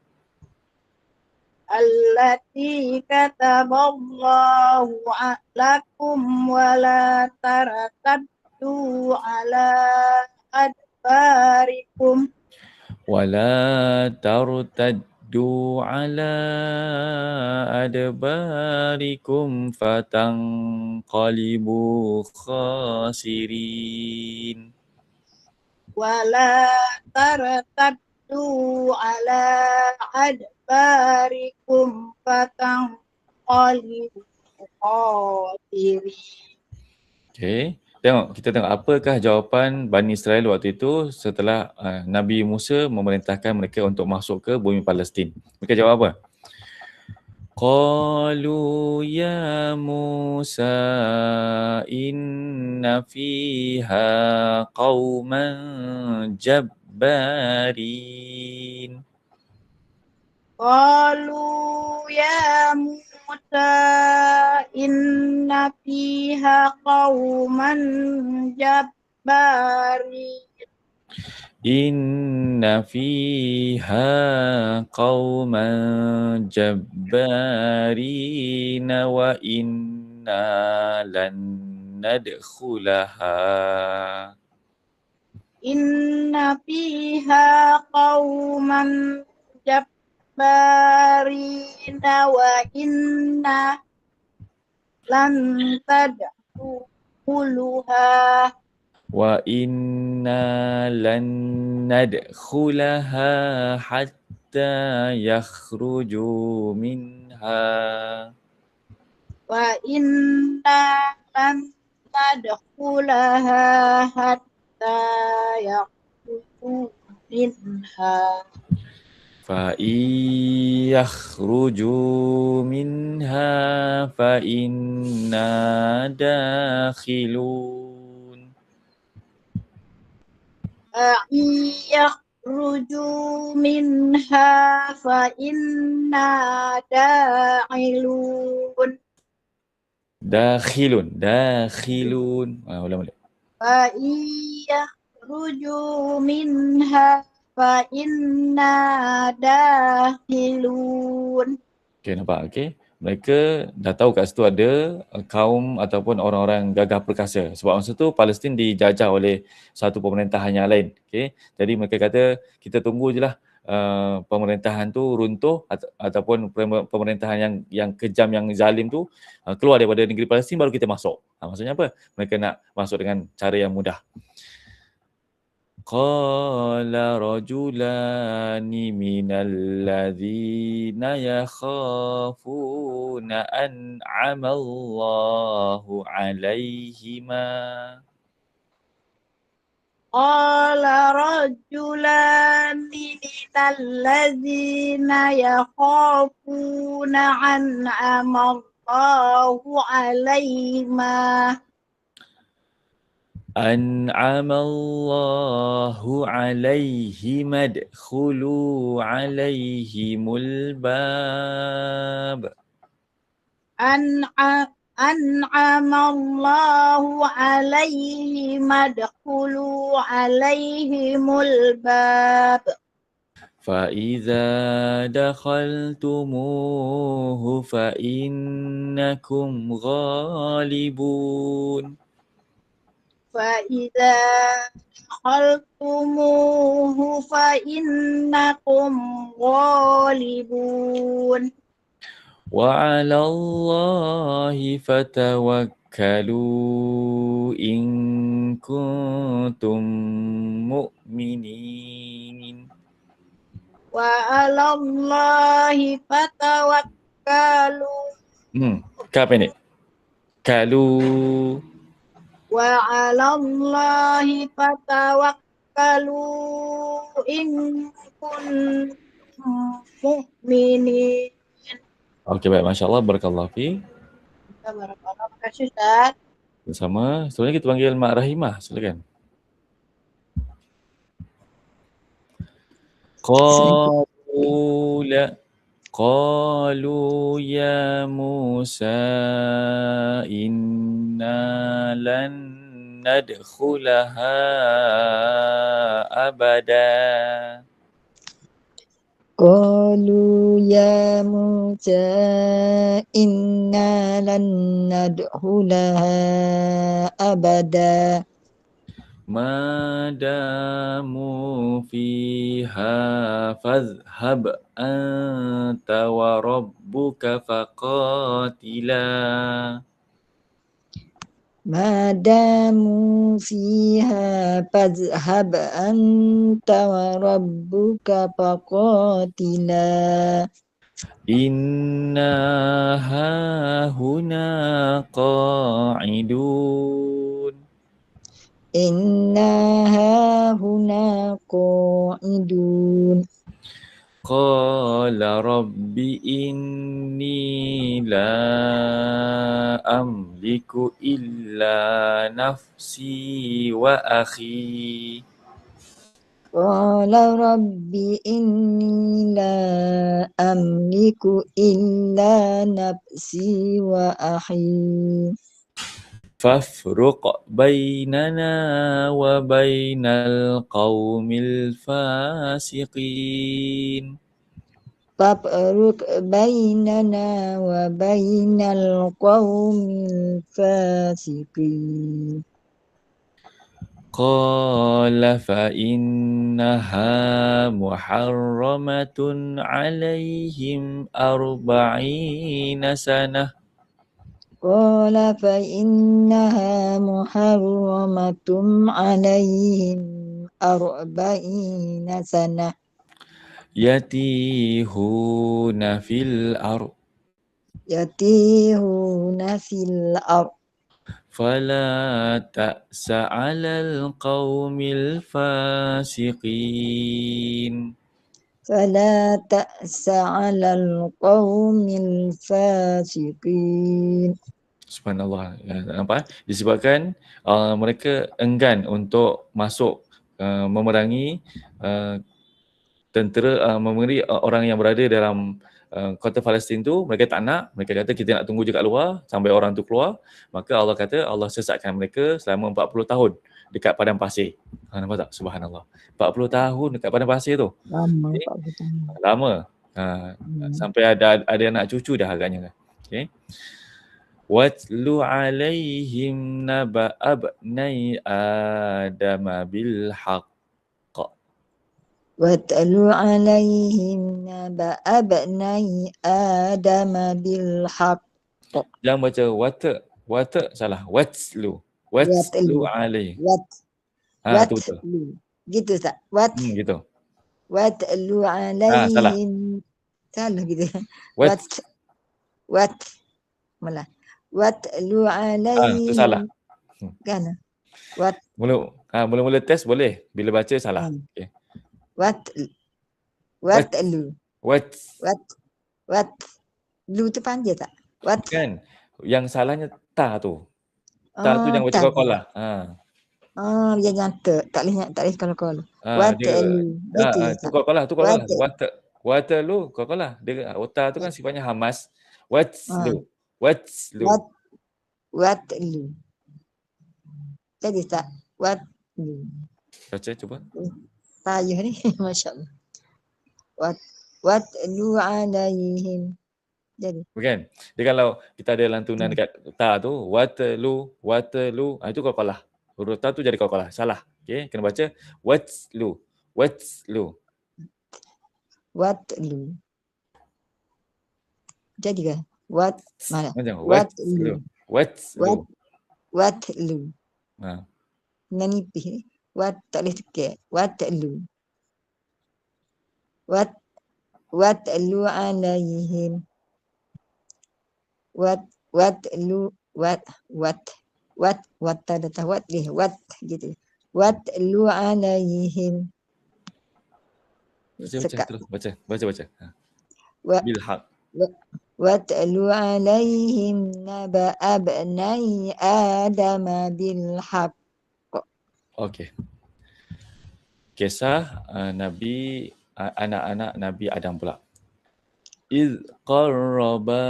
B: allati kataballahu lakum wa la tartaddu ala adbarikum
A: Wa la tartaddu ala adbarikum fatanqalibu khasirin.
B: wa la tartaddu ala adbarikum fatanqalibu khasirin.
A: Okay. Kita tengok apakah jawapan Bani Israel waktu itu setelah Nabi Musa memerintahkan mereka untuk masuk ke bumi Palestin. Mereka jawab apa? Qalu ya Musa inna fiha qauman jabbarin.
B: Qalu ya Musa inna fiha qauman jabbarin.
A: Inna fiha qauman jabbarin wa inna lan nadkhulaha.
B: Inna fiha qauman jabbarin wa inna lan tadkhuluha.
A: Wa inna lan nadkhulaha hatta yakhruju minha.
B: Wa inna lan tadkhulaha hatta yakhruju minha.
A: Fa yakhruju minha fa inna dakhilun.
B: Yakhruju minha fa inna da'ilun.
A: Dakhilun. Ulang balik.
B: Fa yakhruju minha fa inna dakhilun.
A: Okay, nampak? Okay. Mereka dah tahu kat situ ada kaum ataupun orang-orang gagah perkasa. Sebab masa tu Palestin dijajah oleh satu pemerintahan yang lain. Okay. Jadi mereka kata kita tunggu je lah pemerintahan tu runtuh ataupun pemerintahan yang kejam, yang zalim tu keluar daripada negeri Palestin, baru kita masuk. Maksudnya apa? Mereka nak masuk dengan cara yang mudah. Qala rajulani minal ladzina yakhafuna an'ama Allahu alaihima.
B: Qala rajulan من الذين يخافون أنعم الله عليهما
A: أنعم الله عليهم ادخلوا عليهم الباب
B: أنعم الله عليهم ادخلوا عليهم الباب
A: فإذا دخلتموه فإنكم غالبون
B: فإذا دخلتموه فإنكم غالبون
A: وعلى الله فتوكلوا إن كنتم مؤمنين
B: وعلى الله فتوكلوا
A: Kak pendek. Kalu.
B: وعلى الله فتوكلوا إن كنتم مؤمنين.
A: Okey, baik. Masya Allah. Barakallahu fi.
B: Barakallah. Terima kasih Ustaz.
A: Sama. Seterusnya kita panggil Mak Rahimah. Silakan. Qalu ya Musa inna lan nadkhulaha abada.
I: Qalu ya Musa inna lan nadkhulaha abada
A: Madamu fiha fadhhab anta wa rabbuka faqatila.
I: Madamu fiha fadhhab anta wa rabbuka faqatila
A: Inna hahuna qa'idun.
I: Inna hahuna qa'idun.
A: Qala rabbi inni la amliku illa nafsi wa akhi.
I: Qala rabbi inni la amliku illa nafsi wa akhi.
A: Fafruq bainana wa bainal qawmil fasiqin.
I: Fafruq bainana wa bainal qawmil fasiqin.
A: Qala fa innaha muharramatun alayhim arba'ina sanah.
I: Qala fa innaha muharramatun alayhim arba'ina sanah
A: Yatihuna fil ard.
I: Yatihuna fil ard.
A: Fala ta'sa 'alal qawmil fasiqin.
I: Fala ta'sa 'alal qawmil fasiqin.
A: Subhanallah. Nampak? Disebabkan mereka enggan untuk masuk memerangi tentera, memerangi orang yang berada dalam kota Palestin tu. Mereka tak nak. Mereka kata kita nak tunggu je kat luar sampai orang tu keluar. Maka Allah kata Allah sesatkan mereka selama 40 tahun dekat padang pasir. Nampak tak? Subhanallah. 40 tahun dekat padang pasir tu.
I: Lama.
A: Okay? Lama. Sampai ada anak cucu dah agaknya. Okay. Watlu alaihim naba abnai Adam bil haqq.
I: Watlu alaihim naba abnai Adam bil haqq.
A: Jangan baca wata salah. Watlu alaihim. Tu betul.
I: Gitu tak?
A: Gitu.
I: Watlu alaihim. Salah gitu. Malah. Watlu alaihim.
A: Tu salah.
I: Kan?
A: Mula-mula test boleh. Bila baca salah. Okay.
I: Watlu.
E: What?
I: Lu tu panjang tak? Wat.
E: Kan? Yang salahnya ta tu. Ta tu jangan baca
I: Tak.
E: qalqalah.
I: Dia nyata. Tak boleh kalau.
E: Dia
I: Watlu. Gitu ya
E: tu
I: tak?
E: qalqalah, Watalu qalqalah. Dia ta tu kan sifatnya hamas. Watlu.
I: Watlu. Jadi tak? Watlu.
E: Baca cuba.
I: Payah ni. Masya Allah. Watlu alaihim. Jadi.
E: Bukan. Dia kalau kita ada lantunan dekat ta tu, watalu, itu qalqalah. Huruf ta tu jadi qalqalah. Salah. Okey, kena baca watlu.
I: Jadi kan? Mana?
E: Watlu.
I: Nanipih. Tak boleh tekek. Watlu alaihim. Gitu. Watlu alaihim.
E: Baca. Bil haq.
I: Watlu alaihim naba abnai Adam bil haq.
E: Okey. Kisah Nabi anak-anak Nabi Adam pula. إذ قربا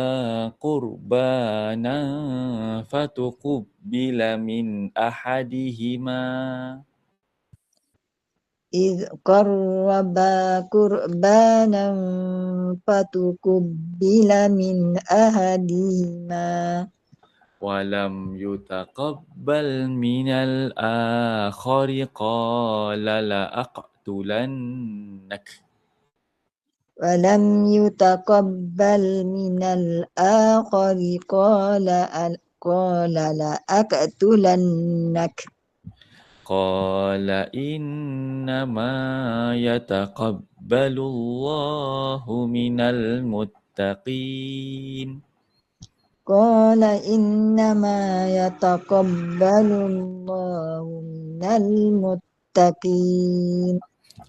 E: قربانا فتقبل من أحدهما
I: إذ قربا قربانا فتقبل من أحدهما
E: ولم يتقبل من الآخر قال لأقتلنك
I: ولم يتقبل من الآخر قال لأقتلنك
E: قال إنما يتقبل الله من المتقين
I: قال إنما يتقبل الله من المتقين.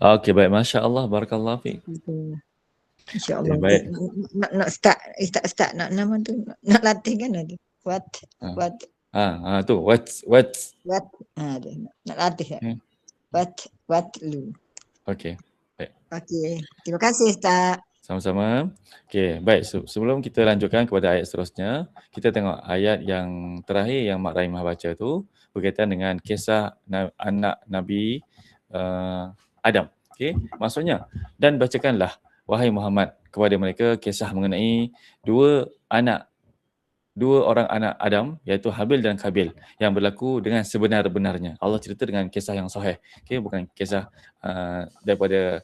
E: Okey, baik. Masya Allah. Barakallahu fiik.
I: InsyaAllah.
E: Baik.
I: Nak start nak nama tu. Nak latih kan lagi. What?
E: Tu. What?
I: Nak latih tak? What lu.
E: Okey. Baik.
I: Okey. Terima kasih Ustaz.
E: Sama-sama. Okey, baik. Sebelum kita lanjutkan kepada ayat seterusnya, kita tengok ayat yang terakhir yang Mak Rahimah baca tu berkaitan dengan kisah anak Nabi Adam. Okey, maksudnya, dan bacakanlah wahai Muhammad kepada mereka kisah mengenai dua orang anak Adam, iaitu Habil dan Kabil, yang berlaku dengan sebenar-benarnya. Allah cerita dengan kisah yang sahih. Okey, bukan kisah daripada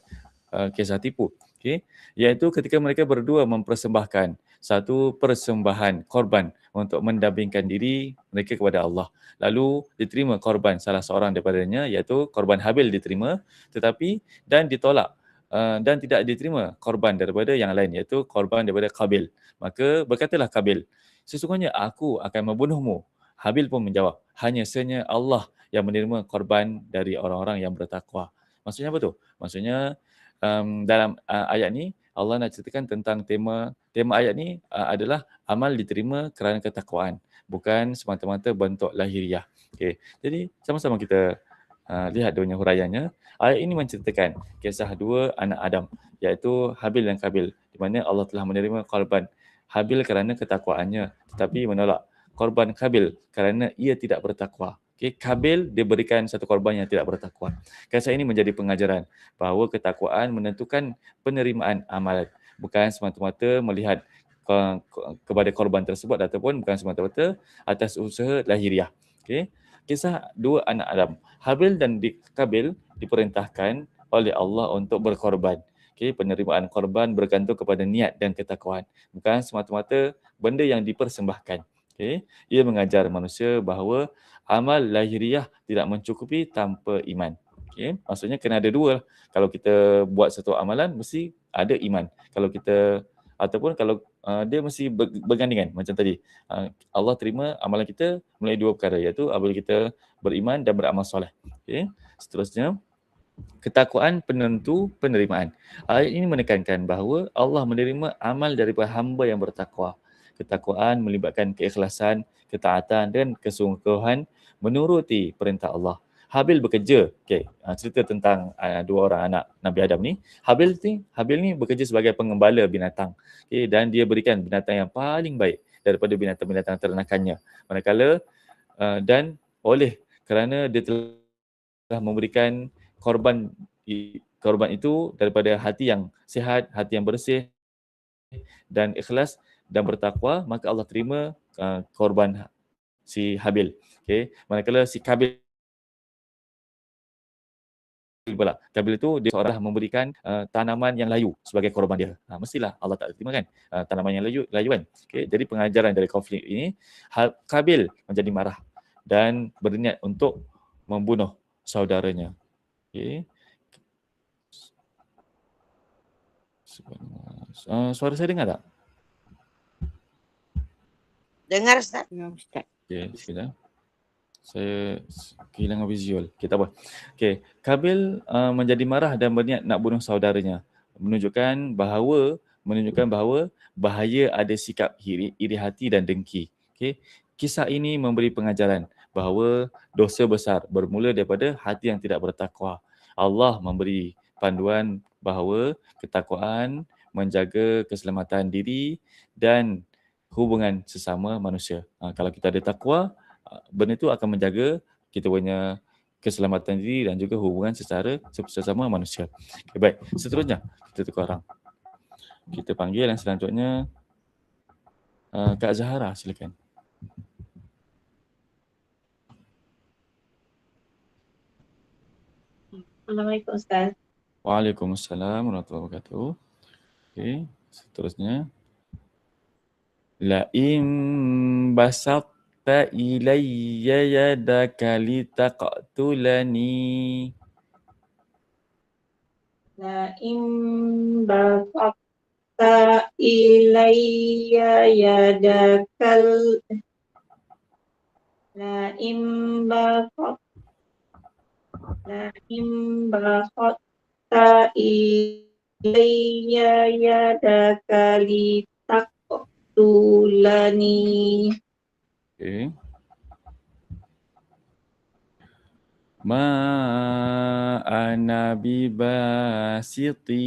E: kisah tipu. Okey, iaitu ketika mereka berdua mempersembahkan satu persembahan korban untuk mendabingkan diri mereka kepada Allah. Lalu diterima korban salah seorang daripadanya, iaitu korban Habil diterima, tetapi dan ditolak dan tidak diterima korban daripada yang lain, iaitu korban daripada Kabil. Maka berkatalah Kabil, sesungguhnya aku akan membunuhmu. Habil pun menjawab, hanya senya Allah yang menerima korban dari orang-orang yang bertakwa. Maksudnya apa tu? Maksudnya dalam ayat ni Allah nak ceritakan tentang tema ayat ni adalah amal diterima kerana ketakwaan, bukan semata-mata bentuk lahiriah. Okey. Jadi sama-sama kita lihat dunia huraiannya. Ayat ini menceritakan kisah dua anak Adam, iaitu Habil dan Kabil, di mana Allah telah menerima korban Habil kerana ketakwaannya, tetapi menolak korban Kabil kerana ia tidak bertakwa. Okay, Kabil diberikan satu korban yang tidak bertakwa. Kisah ini menjadi pengajaran bahawa ketakwaan menentukan penerimaan amalan, bukan semata-mata melihat kepada korban tersebut ataupun bukan semata-mata atas usaha lahiriah. Okay. Kisah dua anak Adam, Habil dan Kabil, diperintahkan oleh Allah untuk berkorban. Okay, penerimaan korban bergantung kepada niat dan ketakwaan, bukan semata-mata benda yang dipersembahkan. Okay. Ia mengajar manusia bahawa amal lahiriah tidak mencukupi tanpa iman. Okay. Maksudnya kena ada dua. Kalau kita buat satu amalan, mesti ada iman. Kalau kita, ataupun kalau dia mesti bergandingan. Macam tadi, Allah terima amalan kita melalui dua perkara, iaitu apabila kita beriman dan beramal soleh. Okay. Seterusnya, Ketakwaan penentu penerimaan. Ayat ini menekankan bahawa Allah menerima amal daripada hamba yang bertakwa. Ketakwaan melibatkan keikhlasan, ketaatan dan kesungguhan menuruti perintah Allah. Habil bekerja. Cerita tentang dua orang anak Nabi Adam ni. Habil ni bekerja sebagai pengembala binatang. Dan dia berikan binatang yang paling baik daripada binatang-binatang ternakannya. Manakala dan kerana dia telah memberikan korban itu daripada hati yang sihat, hati yang bersih dan ikhlas dan bertakwa, maka Allah terima korban si Habil. Manakala si Kabil itu dia seorang memberikan tanaman yang layu sebagai korban dia. Mestilah Allah tak terima kan tanaman yang layu kan. Jadi pengajaran dari konflik ini, Kabil menjadi marah dan berniat untuk membunuh saudaranya. Suara saya dengar tak?
I: Dengar Ustaz.
E: Sekejap. Saya kehilangan visual. Tak apa. Kabil menjadi marah dan berniat nak bunuh saudaranya. Menunjukkan bahawa bahaya ada sikap iri hati dan dengki. Kisah ini memberi pengajaran bahawa dosa besar bermula daripada hati yang tidak bertakwa. Allah memberi panduan bahawa ketakwaan menjaga keselamatan diri dan hubungan sesama manusia. Kalau kita ada takwa, benda itu akan menjaga kita punya keselamatan diri dan juga hubungan sesama manusia. Baik, seterusnya kita tukar orang. Kita panggil yang selanjutnya Kak Zahara, silakan.
B: Assalamualaikum Ustaz.
E: Waalaikumsalam warahmatullahi wabarakatuh. Seterusnya. La in basatta ilayya yadaka litaqtulani.
B: La in basatta ilayya yadakal La in basatta ilayya yadaka litaqtulani.
E: Ma ana bibasiti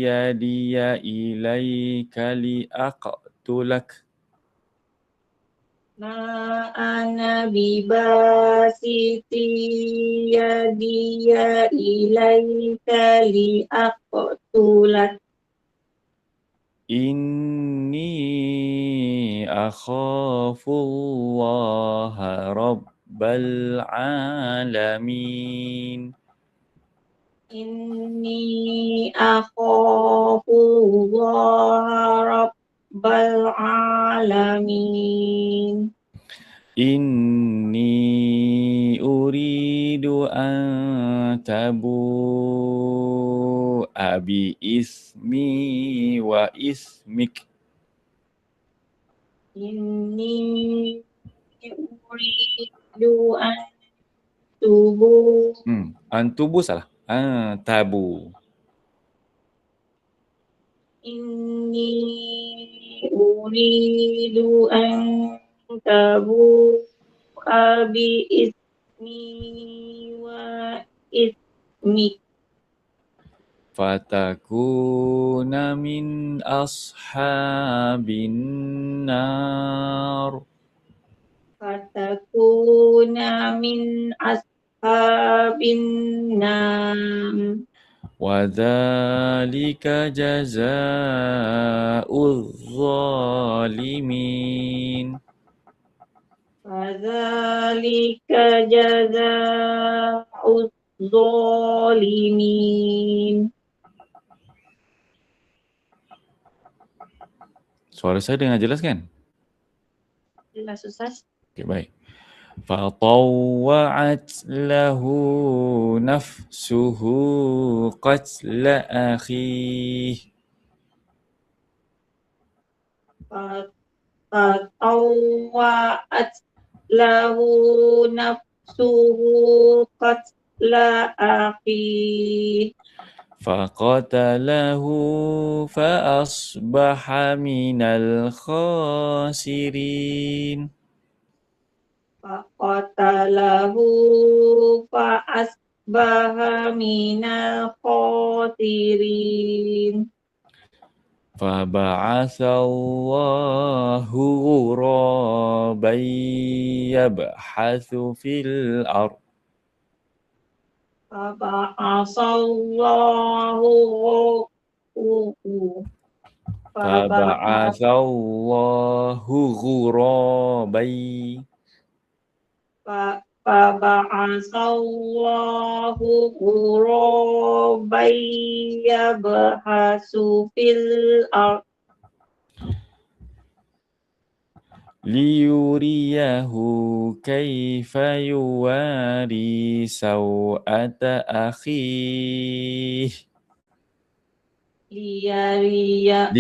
E: yadiya ilaika liaqtulak.
B: Ma ana bibasiti yadiya ilaika liaqtulak.
E: Inni akhafullaha rabbal alamin.
B: Inni akhafullaha rabbal alamin.
E: Inni uridu an tabu'a bi ismi wa ismik.
B: Inni uridu an tubu.
E: Antubu salah. Tabu.
B: Inni uridu an tabu'a bi ismi wa ismik.
E: Fatakuna min ashabin nar.
B: Fatakuna min ashabin nar.
E: Wadzalika jazaa'uz zalimin.
B: Wadzalika jazaa'uz zalimin.
E: Suara saya dengar jelas kan?
B: Jelas Ustaz.
E: Baik. فطوعت له نفسه قتل أخيه.
B: فطوعت له نفسه أخيه
E: فقتله فأصبح من الخاسرين
B: فقتله فأصبح من الخاسرين
E: فبعث الله غرابا يبحث في الأرض
B: فبعث الله
E: فبعث الله غرابا
B: فبعث الله غرابا يبحث في الأرض
E: ليريه كيف يواري سوءة أخيه
B: ليريه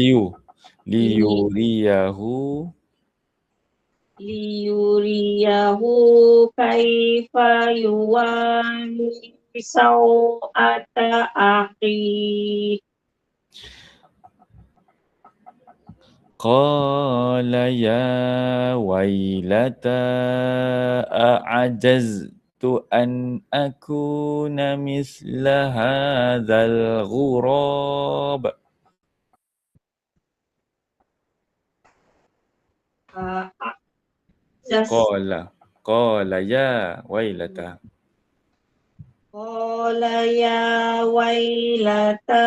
B: كيف يواري سوءة أخيه
E: قال يا ويلتى أعجزت أن أكون مثل هذا الغراب قال يا ويلتى
B: قال يا ويلتى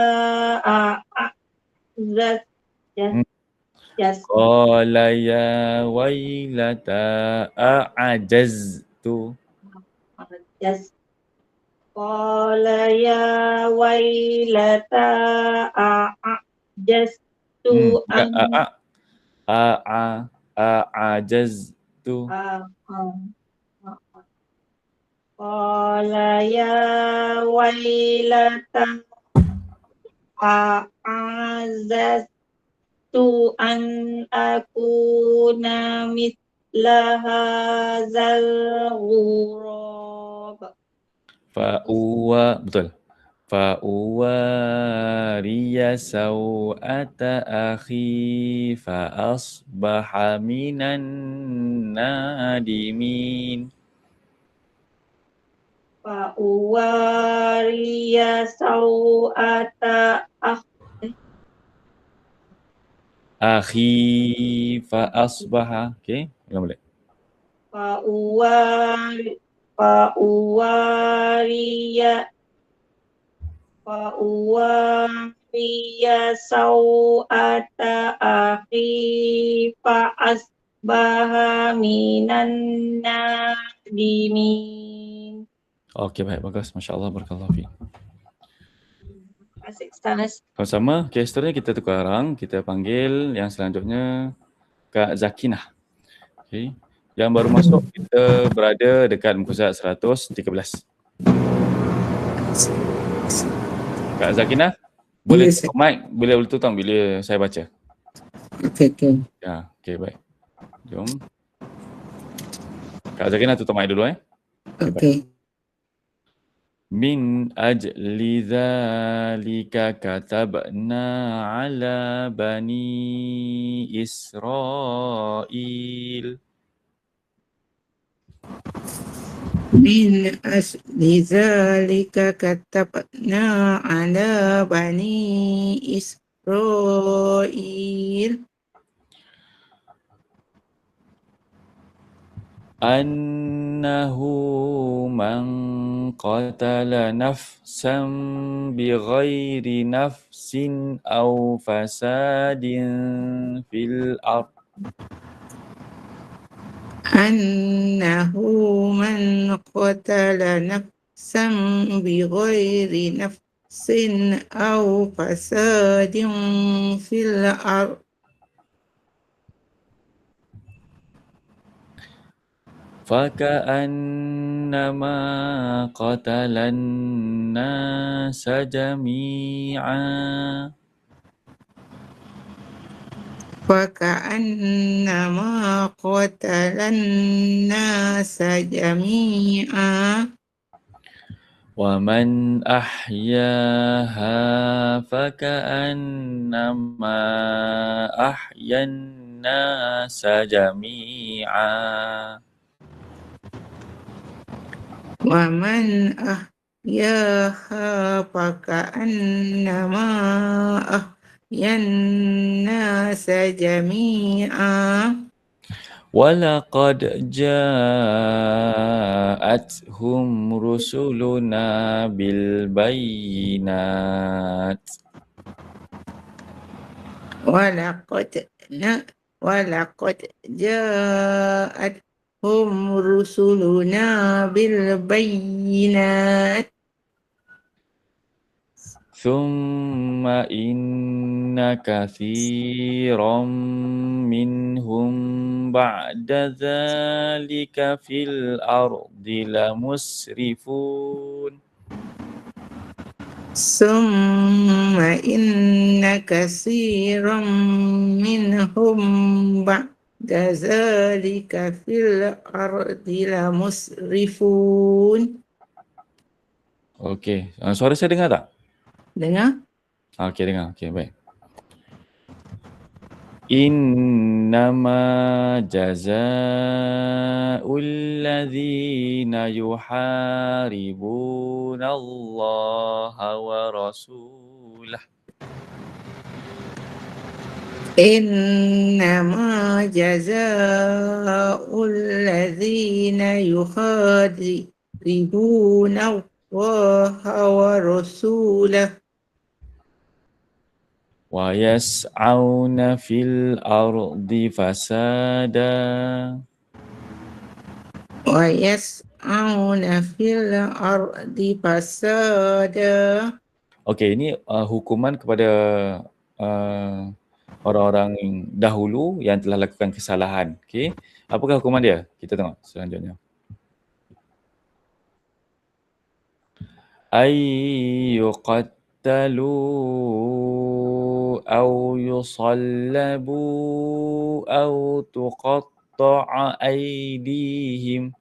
E: قال يا ويلتى أعجزت
B: قال يا ويلتى أعجزت
E: أعجزت
B: قال يا ويلتى أعجزت أن أكون مثل هذا الغراب
E: فأواري سوءة أخي فأصبح من النادمين
B: فأواري سوءة
E: أخي فأصبح ulang balik
B: فأواري سوءة أخي فأصبح من النادمين.
E: Okey, baik, bagus. Masya Allah, barakallahu fiik.
B: Asik, Ustaz.
E: Sama-sama, kes seterusnya kita tukar orang. Kita panggil yang selanjutnya Kak Zakinah. Okay. Yang baru masuk, kita berada dekat muka surat 113. Kak Zakinah, boleh tutup mic, boleh tutup bila saya baca.
J: Okey.
E: Ya, okey, baik. Jom. Kak Zakinah tutup mic dulu
J: Okey.
E: Min ajli dhalika katabna ala bani Israel.
J: Min asli zalika katabna ala bani Israel
E: annahu man qatala nafsan bighairi nafsin aw fasadin fil ard
J: annahu man qatala nafsan bighairi nafsin aw fasadin fil ard
E: faka'annama qatalan nasa jami'a
J: faka'annama qatalan nasa jami'a
E: ومن أحياها فكأنما أحيا الناس جميعا
J: ومن أحياها فكأنما أحيا الناس جميعا
E: ولقد جاءتهم رسلنا بالبينات
J: ولقد جاءتهم رسلنا بالبينات
E: ثم إن كثيرا منهم بعد ذلك في الأرض لمسرفون
J: ثم إن كثيرا منهم بعد ذلك في الأرض لمسرفون.
E: Okey, suara saya dengar tak?
J: Dengar?
E: Okey, dengar. Okey, baik. إنما جزاء الذين يحاربون الله ورسوله
J: إنما جزاء الذين يحاربون الله ورسوله
E: ويسعون في الأرض فسادا
J: ويسعون في الأرض فسادا.
E: Okey, ini hukuman kepada orang-orang dahulu yang telah lakukan kesalahan. Okey, apakah hukuman dia? Kita tengok selanjutnya. يقتلوا أو يصلبوا أو تقطع أيديهم.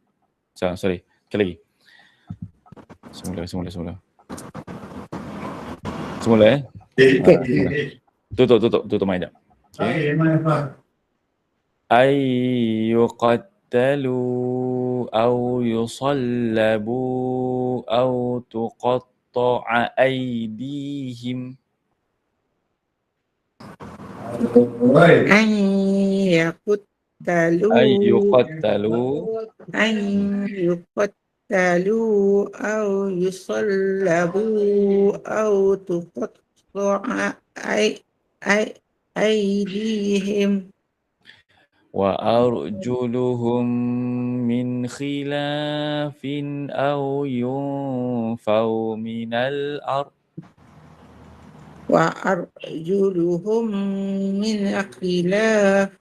E: Sorry, sekali lagi. Semula tutup mic jap. أي يقتلوا أو يصلبوا أو تقطع أيديهم
J: أن يقتلوا أو يصلبوا أو تقطع أيديهم
E: وأرجلهم من خلاف أو ينفوا من الأرض
J: وأرجلهم من خلاف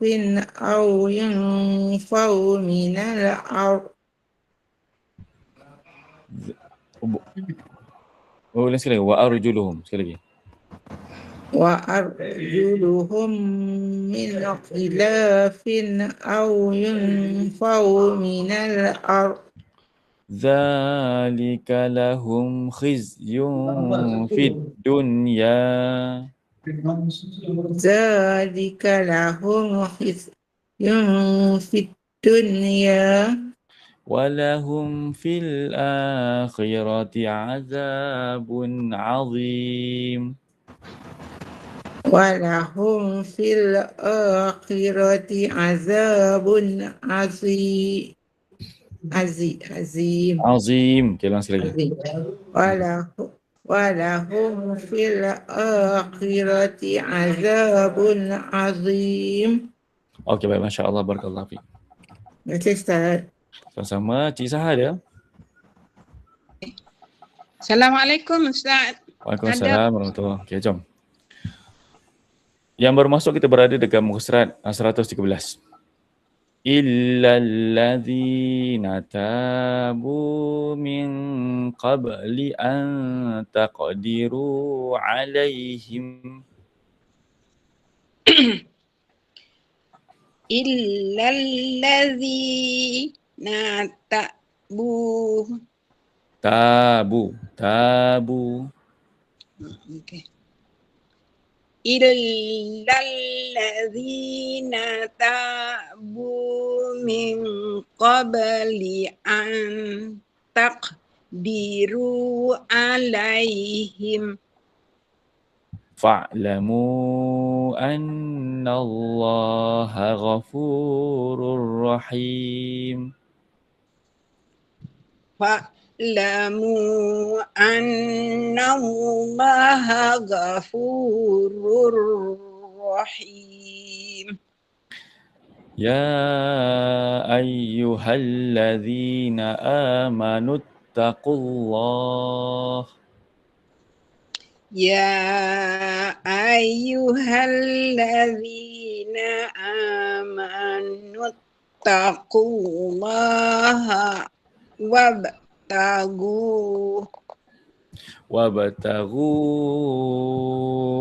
J: أو ينفوا من الأرض.
E: ulang sekali lagi. وأرجلهم sekali lagi.
J: وأرجلهم من خلاف أو ينفوا من الأرض
E: ذلك لهم خزي في الدنيا
J: ذلك لهم خزي في الدنيا
E: ولهم في الآخرة عذاب عظيم
J: ولهم في الآخرة عذاب عظيم.
E: Okay, ulang sekali lagi.
J: ولهم في الآخرة عذاب عظيم.
E: Okay, baik. Masya Allah, barakallahu fiik.
J: Terima kasih Ustaz.
E: Sama-sama, Cik Saha dia.
K: Assalamualaikum Ustaz.
E: Waalaikumsalam warahmatullahi wabarakatuh. Okay, jom. Yang baru masuk kita berada dekat muka surat 113. Illalladzina tabu min qabli an taqdiru alaihim.
K: Illalladzina
E: Tabu.
K: Okay. Illalladzina tabu min qabli an taqdiru alaihim.
E: Fa'lamu anna Allaha ghafurur rahim.
K: Fa'lamu anna Allaha ghafurur rahim.
E: Ya ayyuhalladzina amanu taqullah.
K: Ya ayyuhalladzina amanu taqullaha
E: wabtaghu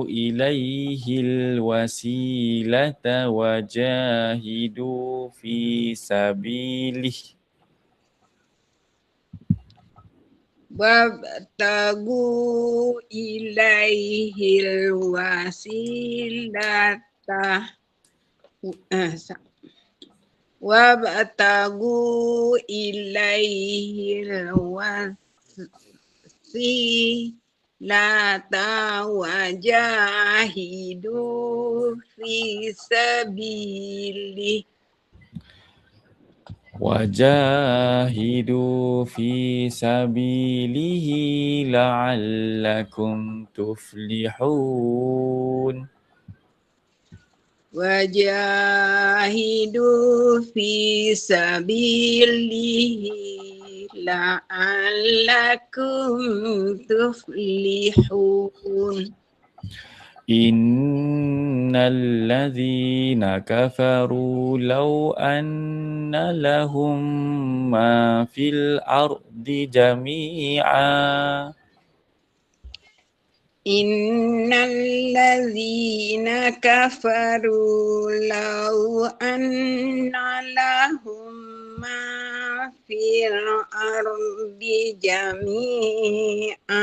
E: ilaihil wasilata wajahidu fi sabilih.
K: Wabtagu ilaihil wasilata wabtagu ilaihil wasilata wajahidu fi sabilih.
E: Wajahidu fi sabilihi la'allakum tuflihun.
K: Wajahidu fi sabilihi la'allakum tuflihun.
E: Innal ladzina kafaru law anna lahum ma fil ardi jami'a.
K: Innal ladzina kafaru law anna lahum ma fil ardi jami'a.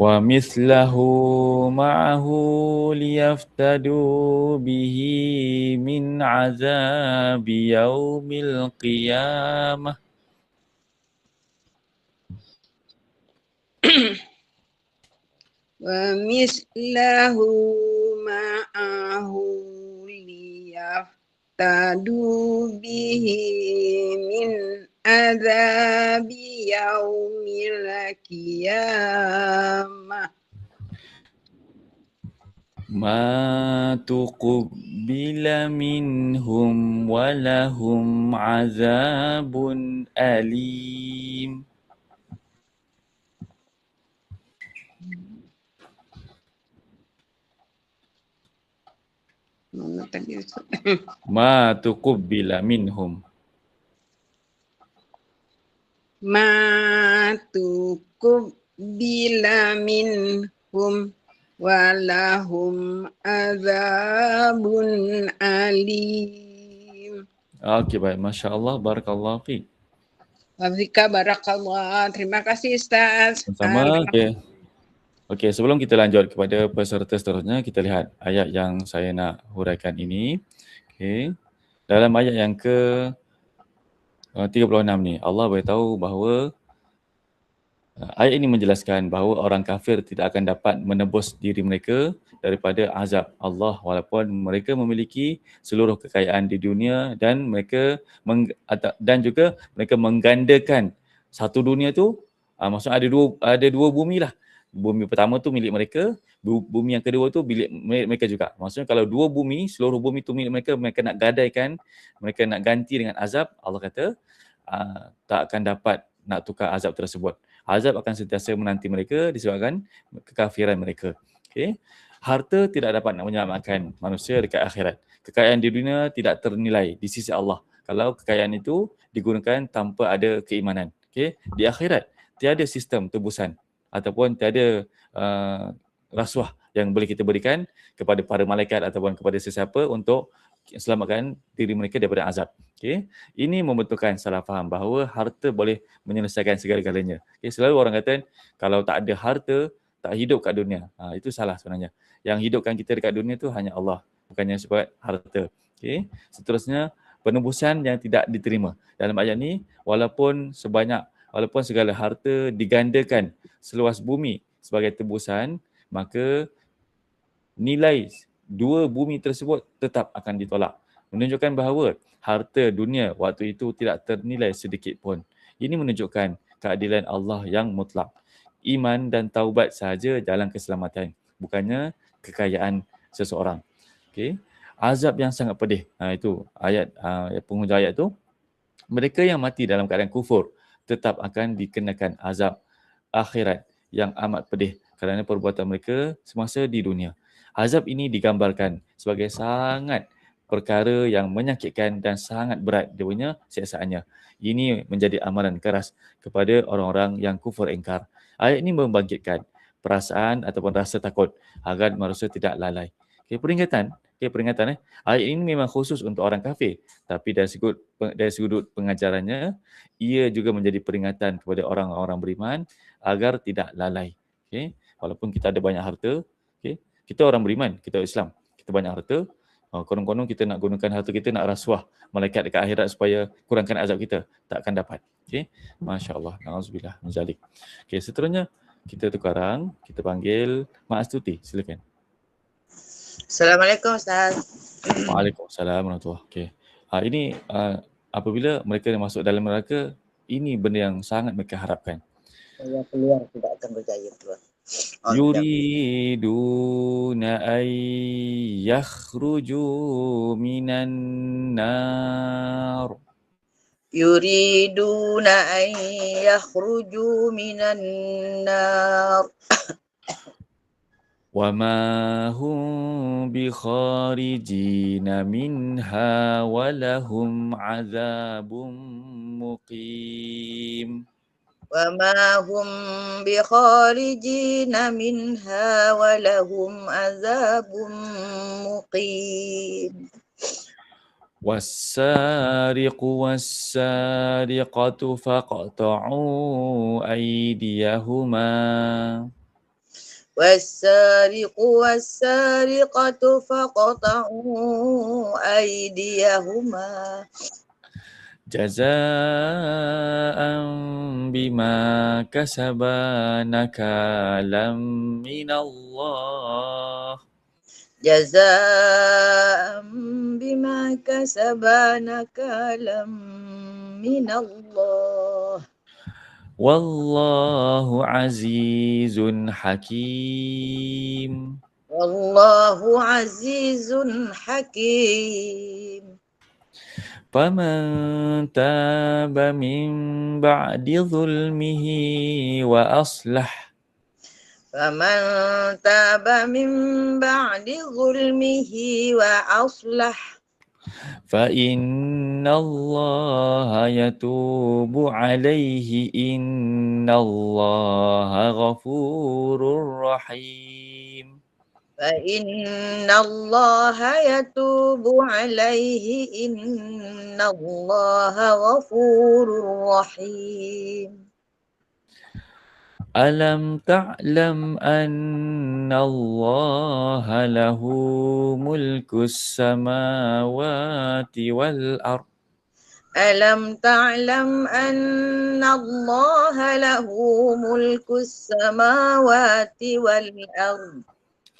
E: Wa mislahu ma'ahu liyaftadu bihi min azabi yaumil qiyamah.
K: Wa mislahu ma'ahu liyaftadu bihi min azabi yaumil qiyamah.
E: Ma tuqbila minhum walahum azabun alim. Ma tuqbila minhum.
K: Ma tuqbila minhum walahum azabun alim.
E: Okey, baik. Masya Allah. Barakallahu fiik.
K: Wafika barakallah. Terima kasih Ustaz.
E: Sama. Okey, sebelum kita lanjut kepada peserta seterusnya, kita lihat ayat yang saya nak huraikan ini. Okey. Dalam ayat yang ke 36 ni, Allah beritahu bahawa ayat ini menjelaskan bahawa orang kafir tidak akan dapat menebus diri mereka daripada azab Allah walaupun mereka memiliki seluruh kekayaan di dunia dan mereka juga mereka menggandakan satu dunia tu, maksudnya ada dua bumi lah. Bumi pertama tu milik mereka, bumi yang kedua tu milik mereka juga. Maksudnya kalau dua bumi, seluruh bumi tu milik mereka, mereka nak gadaikan, mereka nak ganti dengan azab, Allah kata tak akan dapat nak tukar azab tersebut. Azab akan sentiasa menanti mereka disebabkan kekafiran mereka. Okay. Harta tidak dapat nak menyelamatkan manusia dekat akhirat. Kekayaan di dunia tidak ternilai di sisi Allah kalau kekayaan itu digunakan tanpa ada keimanan. Okay. Di akhirat tiada sistem tebusan ataupun tiada rasuah yang boleh kita berikan kepada para malaikat ataupun kepada sesiapa untuk selamatkan diri mereka daripada azab. Okay. Ini membentukkan salah faham bahawa harta boleh menyelesaikan segala-galanya. Okay. Selalu orang kata kalau tak ada harta, tak hidup kat dunia. Itu salah sebenarnya. Yang hidupkan kita dekat dunia tu hanya Allah, bukannya sebab harta. Okay. Seterusnya, penebusan yang tidak diterima. Dalam ayat ni, walaupun segala harta digandakan seluas bumi sebagai tebusan, maka nilai dua bumi tersebut tetap akan ditolak. Menunjukkan bahawa harta dunia waktu itu tidak ternilai sedikit pun. Ini menunjukkan keadilan Allah yang mutlak. Iman dan taubat sahaja jalan keselamatan, bukannya kekayaan seseorang. Okay. Azab yang sangat pedih. Itu ayat penghujung ayat tu. Mereka yang mati dalam keadaan kufur tetap akan dikenakan azab akhirat yang amat pedih kerana perbuatan mereka semasa di dunia. Azab ini digambarkan sebagai sangat perkara yang menyakitkan dan sangat berat dia punya siksaannya. Ini menjadi amalan keras kepada orang-orang yang kufur ingkar. Ayat ini membangkitkan perasaan ataupun rasa takut agar manusia tidak lalai. Peringatan. Ayat ini memang khusus untuk orang kafir, tapi dari sudut pengajarannya, ia juga menjadi peringatan kepada orang-orang beriman agar tidak lalai. Okay. Walaupun kita ada banyak harta, okay, kita orang beriman, kita Islam, kita banyak harta, konon-konon kita nak gunakan harta kita nak rasuah malaikat dekat akhirat supaya kurangkan azab kita, tak akan dapat. Okay. Masya Allah. Na'udzubillah min zalik. Okay, seterusnya kita tukarang, kita panggil Mak Astuti, silakan.
L: Assalamualaikum Ustaz.
E: Waalaikumsalam warahmatullahi. Okay. Ini apabila mereka masuk dalam neraka, ini benda yang sangat mereka harapkan.
L: Saya keluar tidak akan berjaya keluar.
E: Yuriduna ay yakhruju minan nar.
L: Yuriduna an yakhruju minan nar.
E: وَمَا هُمْ بِخَارِجِينَ مِنْهَا وَلَهُمْ عَذَابٌ مُقِيمٌ
L: وَمَا هُمْ بِخَارِجِينَ مِنْهَا وَلَهُمْ عَذَابٌ مُقِيمٌ
E: وَالسَّارِقُ وَالسَّارِقَةُ فَاقْطَعُوا أَيْدِيَهُمَا
L: وَالسَّارِقُ وَالسَّارِقَةُ فَاقْطَعُوا أَيْدِيَهُمَا
E: جَزَاءً بِمَا كَسَبَا نَكَالًا مِنَ اللَّهِ
L: جَزَاءً بِمَا كَسَبَا نَكَالًا مِنَ اللَّهِ
E: وَاللَّهُ عَزِيزٌ حَكِيمٌ
L: وَاللَّهُ عَزِيزٌ حَكِيمٌ
E: فَمَنْ تَابَ مِنْ بَعْدِ ظُلْمِهِ وَأَصْلَحَ
L: فَمَنْ تَابَ مِنْ بَعْدِ ظُلْمِهِ وَأَصْلَحَ
E: فَإِنَّ اللَّهَ يَتُوبُ عَلَيْهِ إِنَّ اللَّهَ غَفُورٌ رَحِيمٌ
L: فَإِنَّ اللَّهَ يَتُوبُ عَلَيْهِ إِنَّ اللَّهَ غَفُورٌ رَحِيمٌ
E: أَلَمْ تَعْلَمْ أَنَّ اللَّهَ لَهُ مُلْكُ السَّمَاوَاتِ وَالْأَرْضِ
L: أَلَمْ تَعْلَمْ أَنَّ اللَّهَ لَهُ مُلْكُ السَّمَاوَاتِ وَالْأَرْضِ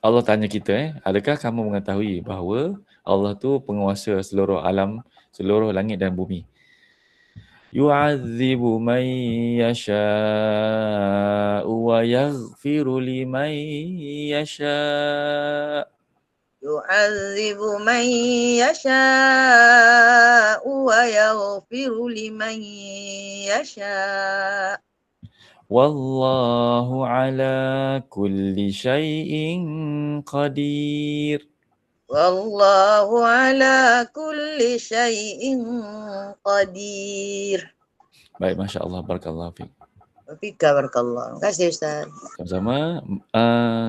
E: Allah tanya kita, adakah kamu mengetahui bahawa Allah tu penguasa seluruh alam, seluruh langit dan bumi? Yu'adzibu man yasha'u wa yaghfiru liman yasha'.
L: يعذب من يشاء ويغفر لمن يشاء
E: Wallahu ala kulli syai'in qadir.
L: Wallahu ala kulli syai'in qadir.
E: Baik, Masya Allah, barakallahu fiik.
L: Fika barakallah. Terima kasih Ustaz.
E: Sama-sama.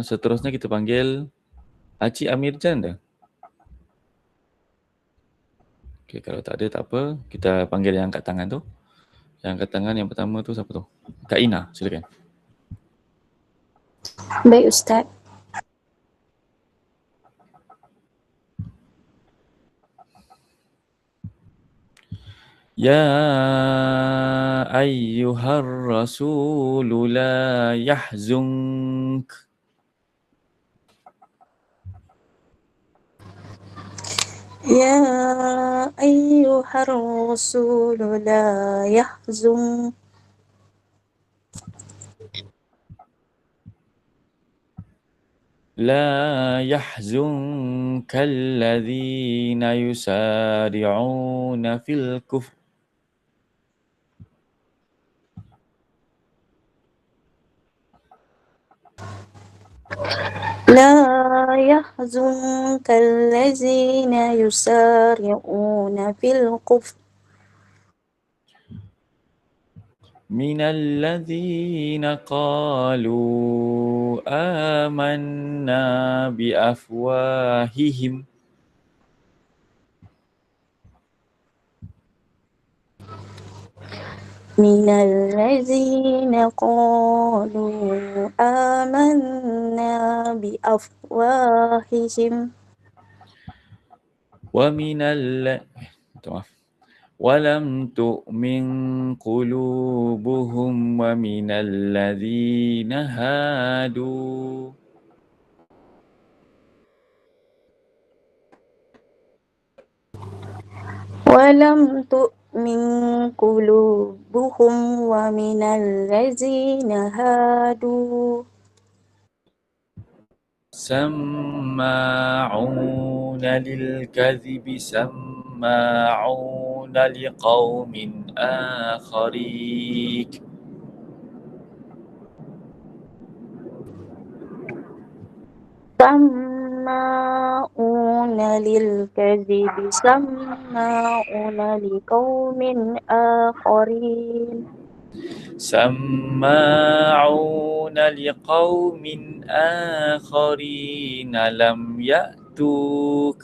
E: Seterusnya kita panggil Haji Amir Jan dah. Okay, kalau tak ada tak apa. Kita panggil yang angkat tangan tu. Yang angkat tangan yang pertama tu siapa tu? Kak Ina, silakan.
M: Baik Ustaz.
E: Ya ayyuhar rasulu la yahzunk.
M: Ya ayyuhar rasul la yahzun
E: لا يحزنك الذين يسارعون في الكفر
M: لا يحزنك الذين يسارعون في الكفر
E: من الذين قالوا آمنا بأفواههم
M: من الذين قالوا آمنا بأفواههم
E: ولم تؤمن قلوبهم ومن الذين هادوا
M: ولم تؤمن قلوبهم ومن الذين هادوا
E: سماعون للكذب سماعون لقوم آخرين
M: سماعون للكذب سماعون لقوم آخرين
E: سماعون لقوم آخرين لم يأتوك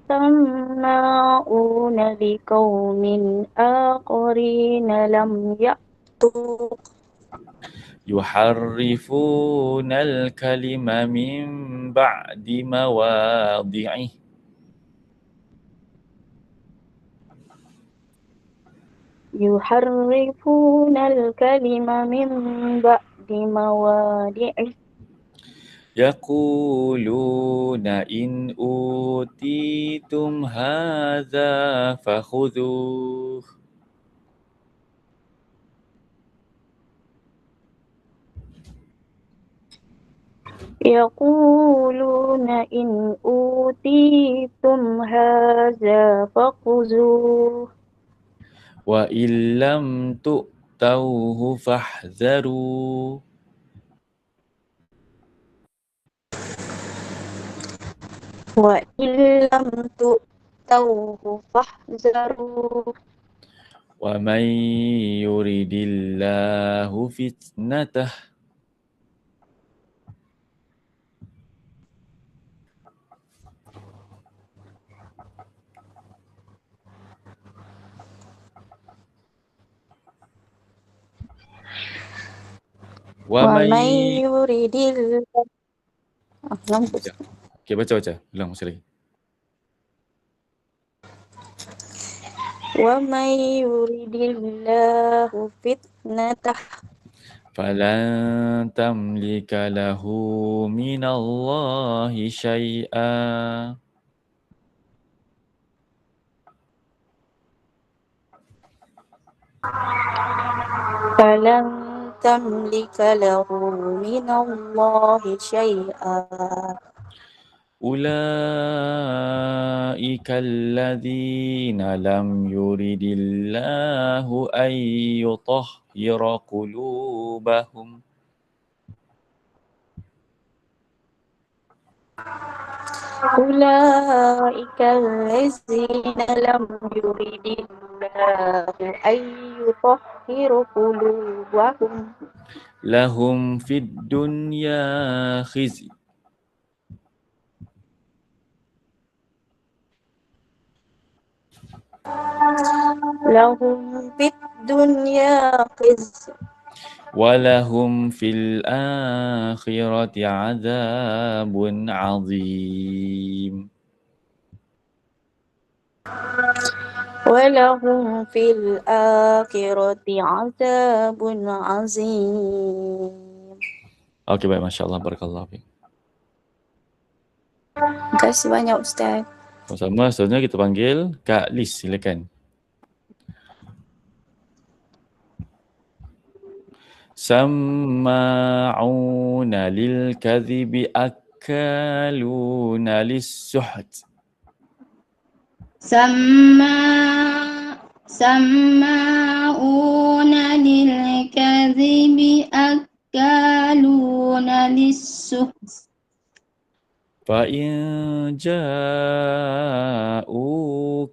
M: سماعون لقوم آخرين لم يأتوك
E: يحرفون الكلم من بعد مواضعه
M: يحرفون الكلم من بعد مواضعه
E: يقولون إن أوتيتم هذا فخذوه
M: يقولون إن أوتيتم هذا فخذوه
E: وإن لم تؤتوه فاحذروا
M: وإن لم تؤتوه فاحذروا
E: ومن يرد الله فتنته
M: ومن يرد الله
E: Okay, baca. Ulang sekali lagi.
M: ومن يرد الله فتنته
E: فلن تملك له من الله شيئا
M: فلن تملك له من الله شيئا
E: أولئك الذين لم يرد الله أن يطهر قلوبهم
M: أولئك الذين لم يرد الله أن يطهر قلوبهم
E: lahum fid dunya khizy.
M: لهم في الدنيا خزي
E: Walahum fil akhirati azabun azim.
M: ولهم في الآخرة عذاب عظيم.
E: Okey, baik, masya-Allah, barakallahu fiik.
M: Terima kasih banyak Ustaz.
E: Sama-sama, seterusnya kita panggil Kak Lis, silakan. Samma'una lil kadhibi akaluna lis-suht.
N: سماعون للكذب أكالون للسحت
E: فإن جاءوك